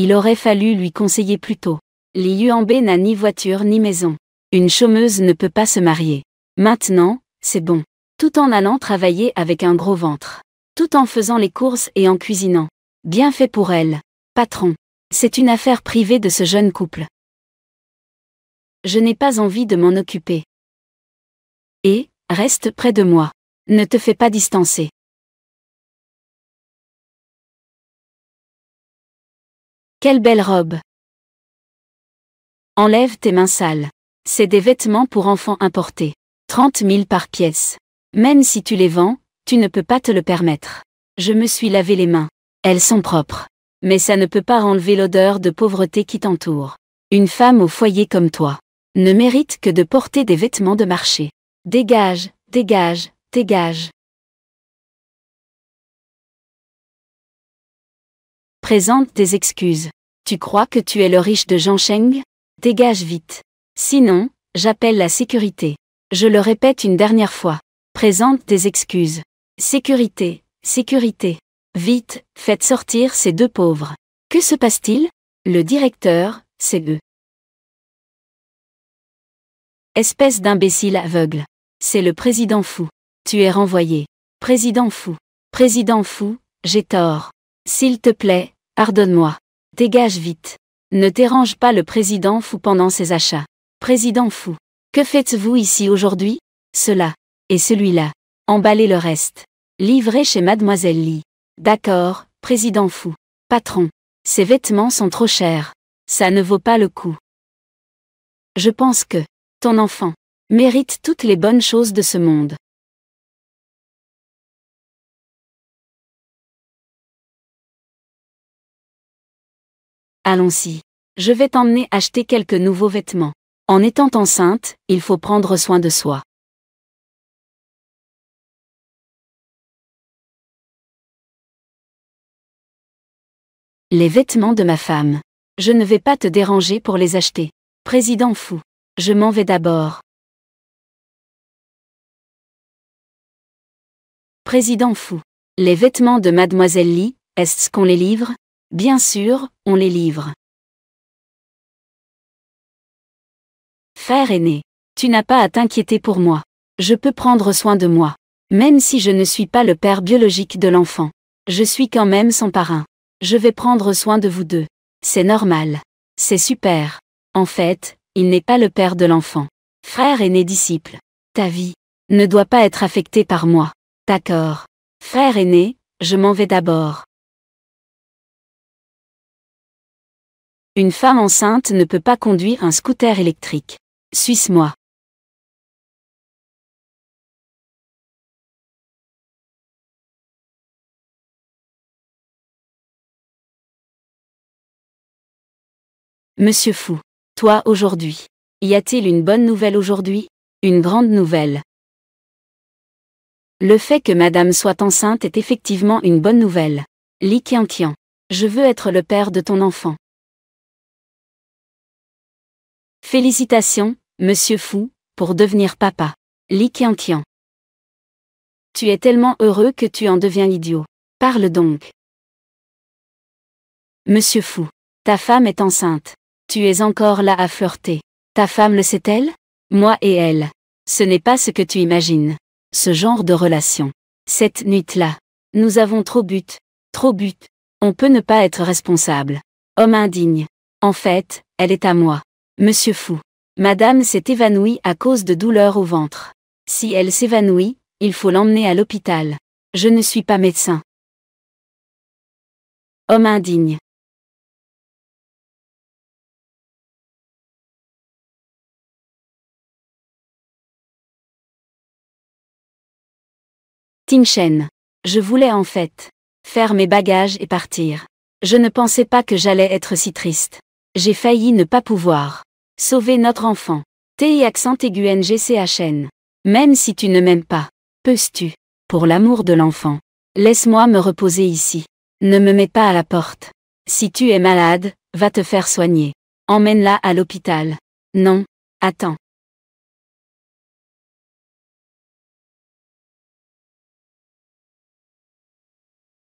Il aurait fallu lui conseiller plus tôt. Li Yuanbei n'a ni voiture ni maison. Une chômeuse ne peut pas se marier. Maintenant, c'est bon. Tout en allant travailler avec un gros ventre. Tout en faisant les courses et en cuisinant. Bien fait pour elle. Patron. C'est une affaire privée de ce jeune couple. Je n'ai pas envie de m'en occuper. Et, reste près de moi. Ne te fais pas distancer. Quelle belle robe. Enlève tes mains sales. C'est des vêtements pour enfants importés. 30 000 par pièce. Même si tu les vends, tu ne peux pas te le permettre. Je me suis lavé les mains. Elles sont propres. Mais ça ne peut pas enlever l'odeur de pauvreté qui t'entoure. Une femme au foyer comme toi ne mérite que de porter des vêtements de marché. Dégage, dégage, dégage. Présente tes excuses. Tu crois que tu es le riche de Zhangsheng? Dégage vite. Sinon, j'appelle la sécurité. Je le répète une dernière fois. Présente tes excuses. Sécurité, sécurité. Vite, faites sortir ces deux pauvres. Que se passe-t-il? Le directeur, c'est eux. Espèce d'imbécile aveugle. C'est le président fou. Tu es renvoyé. Président fou. Président fou, j'ai tort. S'il te plaît, pardonne-moi. Dégage vite. Ne dérange pas le président fou pendant ses achats. Président fou. Que faites-vous ici aujourd'hui? Cela. Et celui-là. Emballez le reste. Livré chez Mademoiselle Li. D'accord, président fou. Patron. Ces vêtements sont trop chers. Ça ne vaut pas le coup. Je pense que ton enfant mérite toutes les bonnes choses de ce monde. Allons-y. Je vais t'emmener acheter quelques nouveaux vêtements. En étant enceinte, il faut prendre soin de soi. Les vêtements de ma femme. Je ne vais pas te déranger pour les acheter. Président fou. Je m'en vais d'abord. Président fou. Les vêtements de Mademoiselle Li, est-ce qu'on les livre? Bien sûr, on les livre. Frère aîné, tu n'as pas à t'inquiéter pour moi. Je peux prendre soin de moi. Même si je ne suis pas le père biologique de l'enfant. Je suis quand même son parrain. Je vais prendre soin de vous deux. C'est normal. C'est super. En fait, il n'est pas le père de l'enfant. Frère aîné disciple. Ta vie ne doit pas être affectée par moi. D'accord. Frère aîné, je m'en vais d'abord. Une femme enceinte ne peut pas conduire un scooter électrique. Suis-moi. Monsieur fou. Toi aujourd'hui. Y a-t-il une bonne nouvelle aujourd'hui? Une grande nouvelle. Le fait que madame soit enceinte est effectivement une bonne nouvelle. Li Qianqian. Je veux être le père de ton enfant. Félicitations, monsieur fou, pour devenir papa. Li Qianqian. Tu es tellement heureux que tu en deviens idiot. Parle donc. Monsieur fou. Ta femme est enceinte. Tu es encore là à flirter. Ta femme le sait-elle? Moi et elle. Ce n'est pas ce que tu imagines. Ce genre de relation. Cette nuit-là. Nous avons trop bu. Trop bu. On peut ne pas être responsable. Homme indigne. En fait, elle est à moi. Monsieur fou. Madame s'est évanouie à cause de douleurs au ventre. Si elle s'évanouit, il faut l'emmener à l'hôpital. Je ne suis pas médecin. Homme indigne. Tin Shen. Je voulais en fait faire mes bagages et partir. Je ne pensais pas que j'allais être si triste. J'ai failli ne pas pouvoir sauver notre enfant. TI accent aigu NGCHN. Même si tu ne m'aimes pas, peux-tu, pour l'amour de l'enfant, laisse-moi me reposer ici. Ne me mets pas à la porte. Si tu es malade, va te faire soigner. Emmène-la à l'hôpital. Non, attends.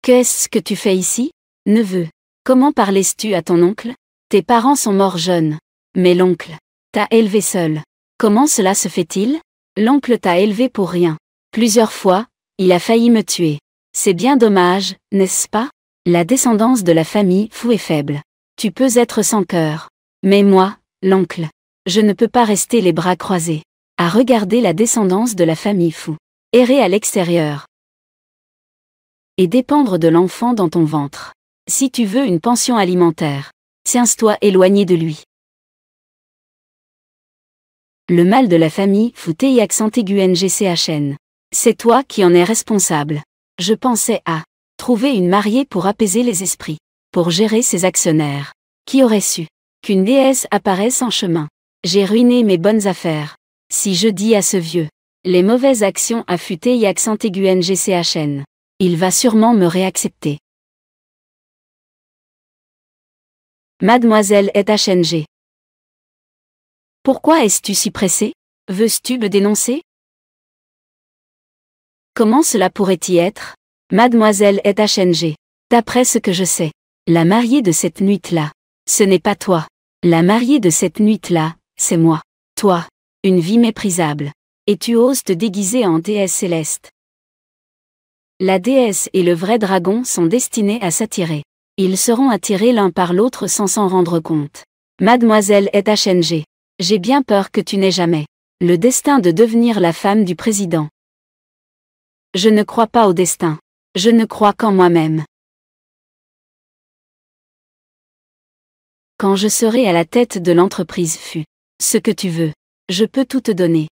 Qu'est-ce que tu fais ici, neveu? Comment parlais-tu à ton oncle? Tes parents sont morts jeunes. Mais l'oncle t'a élevé seul. Comment cela se fait-il? L'oncle t'a élevé pour rien. Plusieurs fois, il a failli me tuer. C'est bien dommage, n'est-ce pas? La descendance de la famille Fou est faible. Tu peux être sans cœur. Mais moi, l'oncle, je ne peux pas rester les bras croisés à regarder la descendance de la famille Fou errer à l'extérieur et dépendre de l'enfant dans ton ventre. Si tu veux une pension alimentaire, tiens-toi éloigné de lui. Le mal de la famille Fou TI accent aigu NGCHN. C'est toi qui en es responsable. Je pensais à trouver une mariée pour apaiser les esprits, pour gérer ses actionnaires. Qui aurait su qu'une déesse apparaisse en chemin? J'ai ruiné mes bonnes affaires. Si je dis à ce vieux les mauvaises actions affûtées y accent aigu NGCHN, il va sûrement me réaccepter. Mademoiselle est HNG. Pourquoi es-tu si pressée? Veux-tu me dénoncer? Comment cela pourrait-y être? Mademoiselle est HNG. D'après ce que je sais, la mariée de cette nuit-là, ce n'est pas toi. La mariée de cette nuit-là, c'est moi. Toi, une vie méprisable. Et tu oses te déguiser en déesse céleste. La déesse et le vrai dragon sont destinés à s'attirer. Ils seront attirés l'un par l'autre sans s'en rendre compte. Mademoiselle est HNG. J'ai bien peur que tu n'aies jamais le destin de devenir la femme du président. Je ne crois pas au destin. Je ne crois qu'en moi-même. Quand je serai à la tête de l'entreprise FU, ce que tu veux, je peux tout te donner.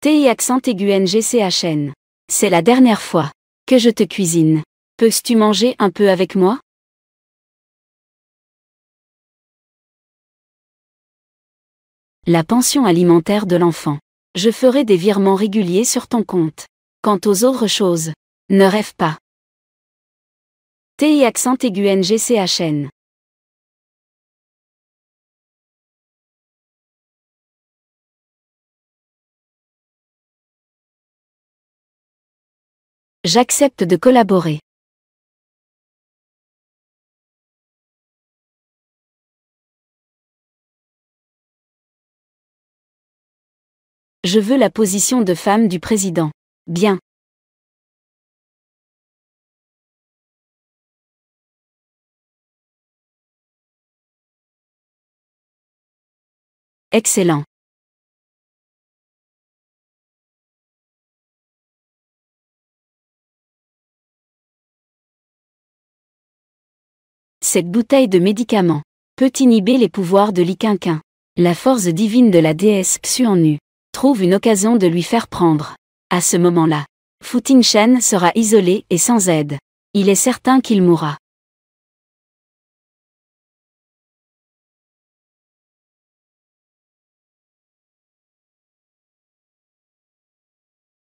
TI accent aigu NGCHN. C'est la dernière fois que je te cuisine. Peux-tu manger un peu avec moi? La pension alimentaire de l'enfant. Je ferai des virements réguliers sur ton compte. Quant aux autres choses, ne rêve pas. TI accent aigu NGCHN. J'accepte de collaborer. Je veux la position de femme du président. Bien. Excellent. Cette bouteille de médicaments peut inhiber les pouvoirs de l'Iquinquin. La force divine de la déesse Xu en nu trouve une occasion de lui faire prendre. À ce moment-là, Fu Tingshen sera isolé et sans aide. Il est certain qu'il mourra.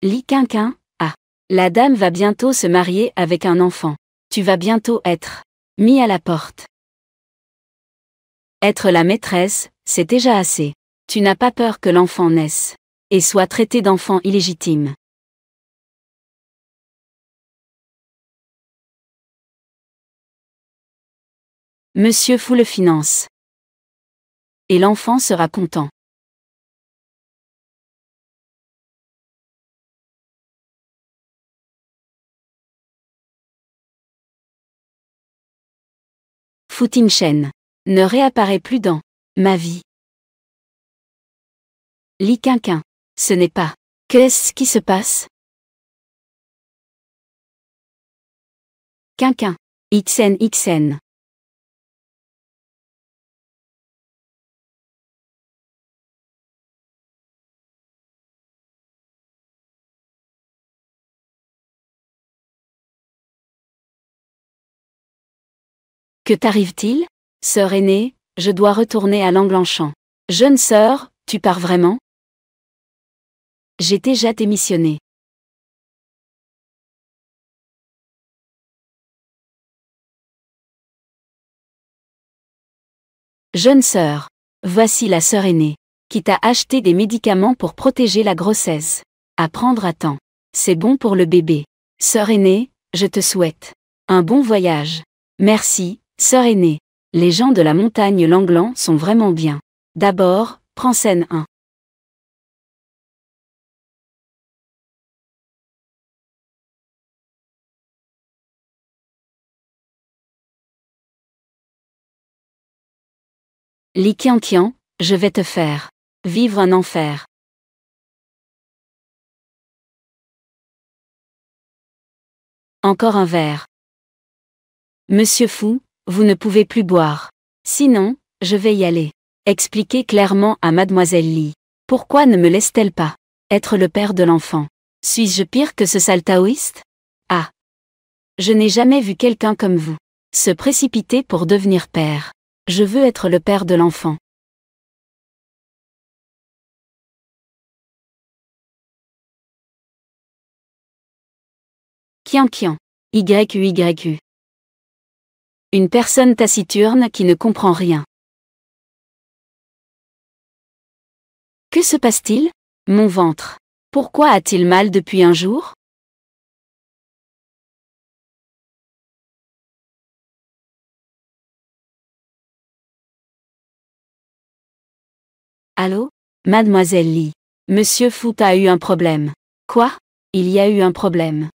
L'Iquinquin, ah. La dame va bientôt se marier avec un enfant. Tu vas bientôt être mis à la porte. Être la maîtresse, c'est déjà assez. Tu n'as pas peur que l'enfant naisse. et sois traité d'enfant illégitime. Monsieur Fou le finance. Et l'enfant sera content. Footing Chen ne réapparaît plus dans ma vie. Li Quinquin. Ce n'est pas. Qu'est-ce qui se passe? Quinquin. XN. Que t'arrive-t-il? Sœur aînée, je dois retourner à Langlenchamp. Jeune sœur, tu pars vraiment? J'ai déjà démissionné. Jeune sœur, voici la sœur aînée, qui t'a acheté des médicaments pour protéger la grossesse. À prendre à temps. C'est bon pour le bébé. Sœur aînée, je te souhaite un bon voyage. Merci, sœur aînée. Les gens de la montagne Langlan sont vraiment bien. D'abord, prends scène 1. Li Qianqian, je vais te faire vivre un enfer. Encore un verre. Monsieur Fou, vous ne pouvez plus boire. Sinon, je vais y aller. Expliquez clairement à mademoiselle Li. Pourquoi ne me laisse-t-elle pas être le père de l'enfant? Suis-je pire que ce sale taoïste? Ah! Je n'ai jamais vu quelqu'un comme vous se précipiter pour devenir père. Je veux être le père de l'enfant. Qianqian. YU. Une personne taciturne qui ne comprend rien. Que se passe-t-il? Mon ventre. Pourquoi a-t-il mal depuis un jour? Allô? Mademoiselle Li. Monsieur Fou a eu un problème. Quoi? Il y a eu un problème.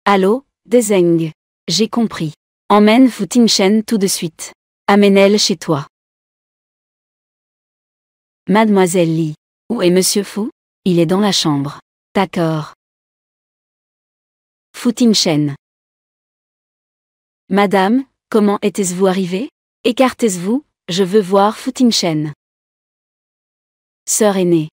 Allô, Dezeng. J'ai compris. Emmène Footing Chen tout de suite. Amène-elle chez toi. Mademoiselle Li. Où est Monsieur Fou? Il est dans la chambre. D'accord. Footing Chen. Madame, comment était-vous arrivée? Écartez-vous, je veux voir Footing Chen. Sœur aînée.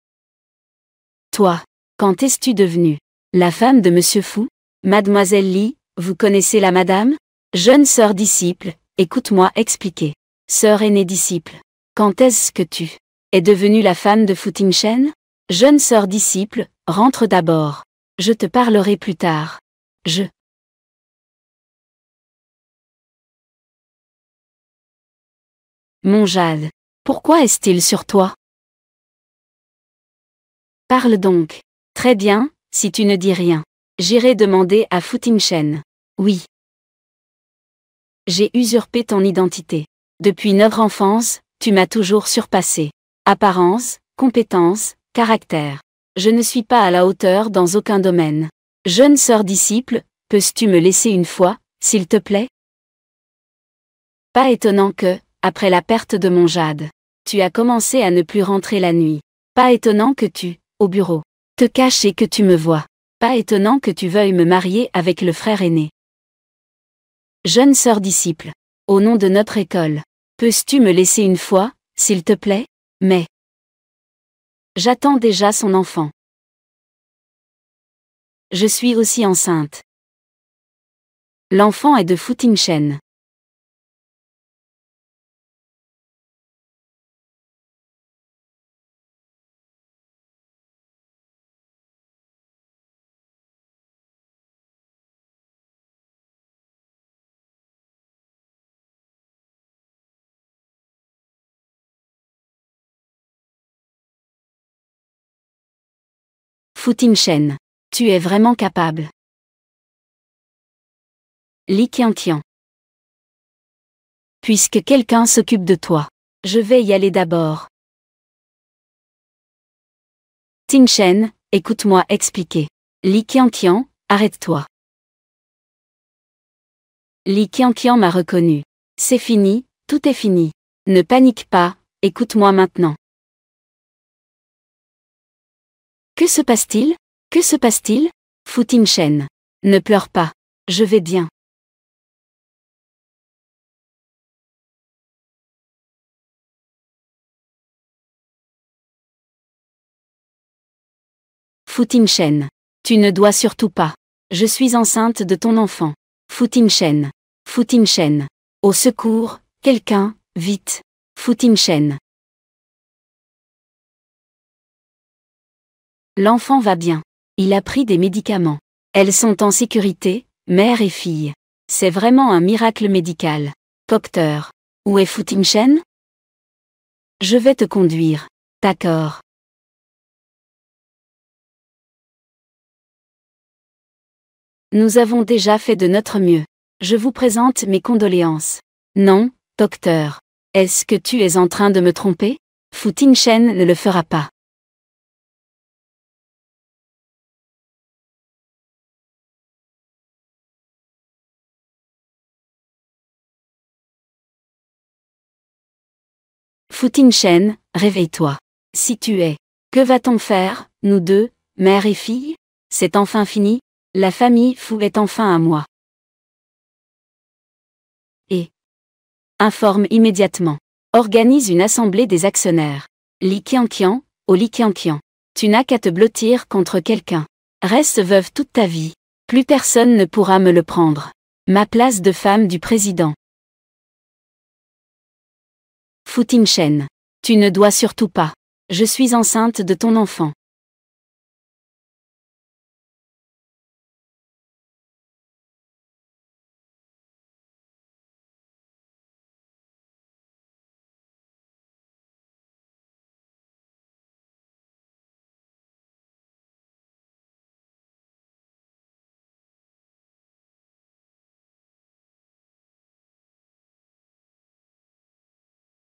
Toi, quand es-tu devenue la femme de Monsieur Fou? Mademoiselle Li, vous connaissez la madame? Jeune sœur disciple, écoute-moi expliquer. Sœur aînée disciple, quand est-ce que tu es devenue la femme de Footing Chen? Jeune sœur disciple, rentre d'abord. Je te parlerai plus tard. Mon Jade. Pourquoi est-il sur toi? Parle donc. Très bien, si tu ne dis rien. J'irai demander à Footing Chen. Oui. J'ai usurpé ton identité. Depuis notre enfance, tu m'as toujours surpassé. Apparence, compétence, caractère. Je ne suis pas à la hauteur dans aucun domaine. Jeune sœur disciple, peux-tu me laisser une fois, s'il te plaît? Pas étonnant que, après la perte de mon Jade, tu as commencé à ne plus rentrer la nuit. Pas étonnant que tu, au bureau, te caches et que tu me vois. Pas étonnant que tu veuilles me marier avec le frère aîné. Jeune sœur disciple, au nom de notre école, peux-tu me laisser une fois, s'il te plaît? Mais j'attends déjà son enfant. Je suis aussi enceinte. L'enfant est de Footing Chen. Fu Tingshen. Tu es vraiment capable. Li Qianqian. Puisque quelqu'un s'occupe de toi, je vais y aller d'abord. Tingshen, écoute-moi expliquer. Li Qianqian, arrête-toi. Li Qianqian m'a reconnu. C'est fini, tout est fini. Ne panique pas, écoute-moi maintenant. Que se passe-t-il? Que se passe-t-il? Fu Tingshen. Ne pleure pas. Je vais bien. Fu Tingshen. Tu ne dois surtout pas. Je suis enceinte de ton enfant. Fu Tingshen. Fu Tingshen. Au secours, quelqu'un, vite. Fu Tingshen. L'enfant va bien. Il a pris des médicaments. Elles sont en sécurité, mère et fille. C'est vraiment un miracle médical. Docteur. Où est Fu Tingshen? Je vais te conduire. D'accord. Nous avons déjà fait de notre mieux. Je vous présente mes condoléances. Non, docteur. Est-ce que tu es en train de me tromper? Fu Tingshen ne le fera pas. Fu Tingshen, réveille-toi. Si tu es. Que va-t-on faire, nous deux, mère et fille? C'est enfin fini? La famille Fu est enfin à moi. Et informe immédiatement. Organise une assemblée des actionnaires. Li Qianqian, oh Li Qianqian. Tu n'as qu'à te blottir contre quelqu'un. Reste veuve toute ta vie. Plus personne ne pourra me le prendre. Ma place de femme du président. Fu Tingshen. Tu ne dois surtout pas. Je suis enceinte de ton enfant.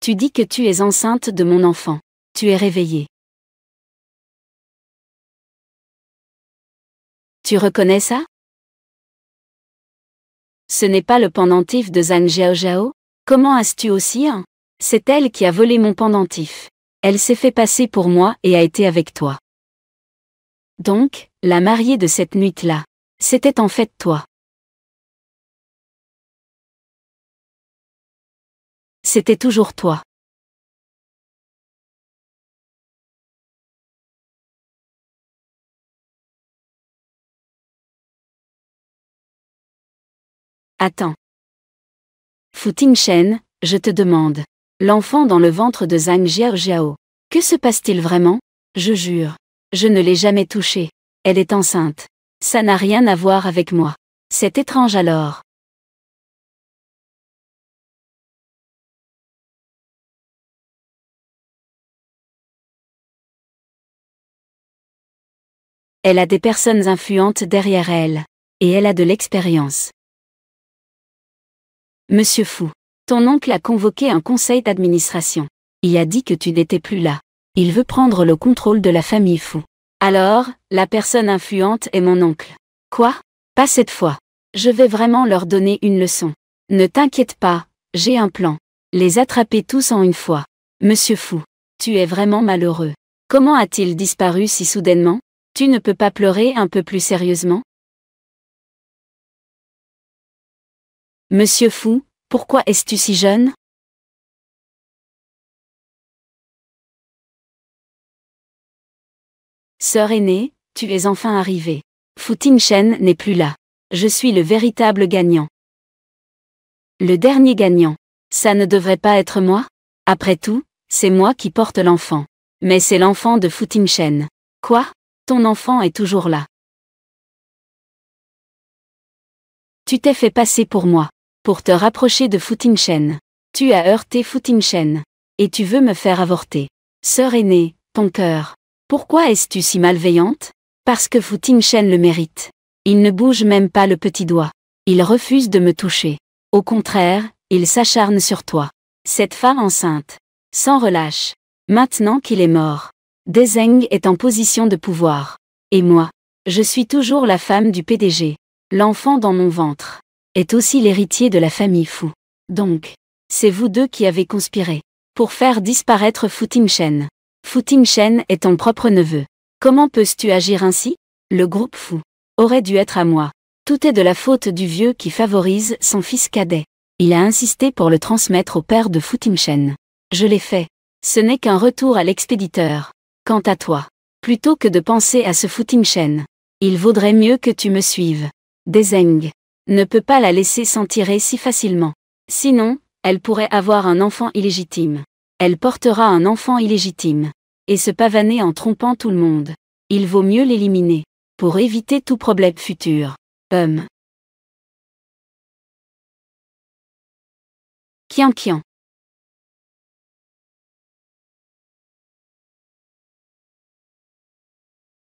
Tu dis que tu es enceinte de mon enfant. Tu es réveillée. Tu reconnais ça? Ce n'est pas le pendentif de Zhang Jiaojiao? Comment as-tu aussi un? C'est elle qui a volé mon pendentif. Elle s'est fait passer pour moi et a été avec toi. Donc, la mariée de cette nuit-là, c'était en fait toi. C'était toujours toi. Attends. Fu Tingshen, je te demande. L'enfant dans le ventre de Zhang Jiaojiao. Que se passe-t-il vraiment? Je jure. Je ne l'ai jamais touchée. Elle est enceinte. Ça n'a rien à voir avec moi. C'est étrange alors. Elle a des personnes influentes derrière elle. Et elle a de l'expérience. Monsieur Fu. Ton oncle a convoqué un conseil d'administration. Il a dit que tu n'étais plus là. Il veut prendre le contrôle de la famille Fu. Alors, la personne influente est mon oncle. Quoi? Pas cette fois. Je vais vraiment leur donner une leçon. Ne t'inquiète pas, j'ai un plan. Les attraper tous en une fois. Monsieur Fu. Tu es vraiment malheureux. Comment a-t-il disparu si soudainement? Tu ne peux pas pleurer un peu plus sérieusement? Monsieur Fu, pourquoi es-tu si jeune? Sœur aînée, tu es enfin arrivée. Fu Tingshen n'est plus là. Je suis le véritable gagnant. Le dernier gagnant. Ça ne devrait pas être moi? Après tout, c'est moi qui porte l'enfant. Mais c'est l'enfant de Fu Tingshen. Quoi? Ton enfant est toujours là. Tu t'es fait passer pour moi. Pour te rapprocher de Fu Tingshen. Tu as heurté Fu Tingshen. Et tu veux me faire avorter. Sœur aînée, ton cœur. Pourquoi es-tu si malveillante? Parce que Fu Tingchen le mérite. Il ne bouge même pas le petit doigt. Il refuse de me toucher. Au contraire, il s'acharne sur toi. Cette femme enceinte. Sans relâche. Maintenant qu'il est mort. Dezheng est en position de pouvoir. Et moi, je suis toujours la femme du PDG. L'enfant dans mon ventre est aussi l'héritier de la famille Fu. Donc, c'est vous deux qui avez conspiré pour faire disparaître Fu Tingchen. Fu Tingchen est ton propre neveu. Comment peux-tu agir ainsi? Le groupe Fu aurait dû être à moi. Tout est de la faute du vieux qui favorise son fils cadet. Il a insisté pour le transmettre au père de Fu Tingchen. Je l'ai fait. Ce n'est qu'un retour à l'expéditeur. Quant à toi, plutôt que de penser à ce Fu Tingchen, il vaudrait mieux que tu me suives. Dezheng ne peut pas la laisser s'en tirer si facilement. Sinon, elle pourrait avoir un enfant illégitime. Elle portera un enfant illégitime. Et se pavaner en trompant tout le monde. Il vaut mieux l'éliminer. Pour éviter tout problème futur. Qian Qian.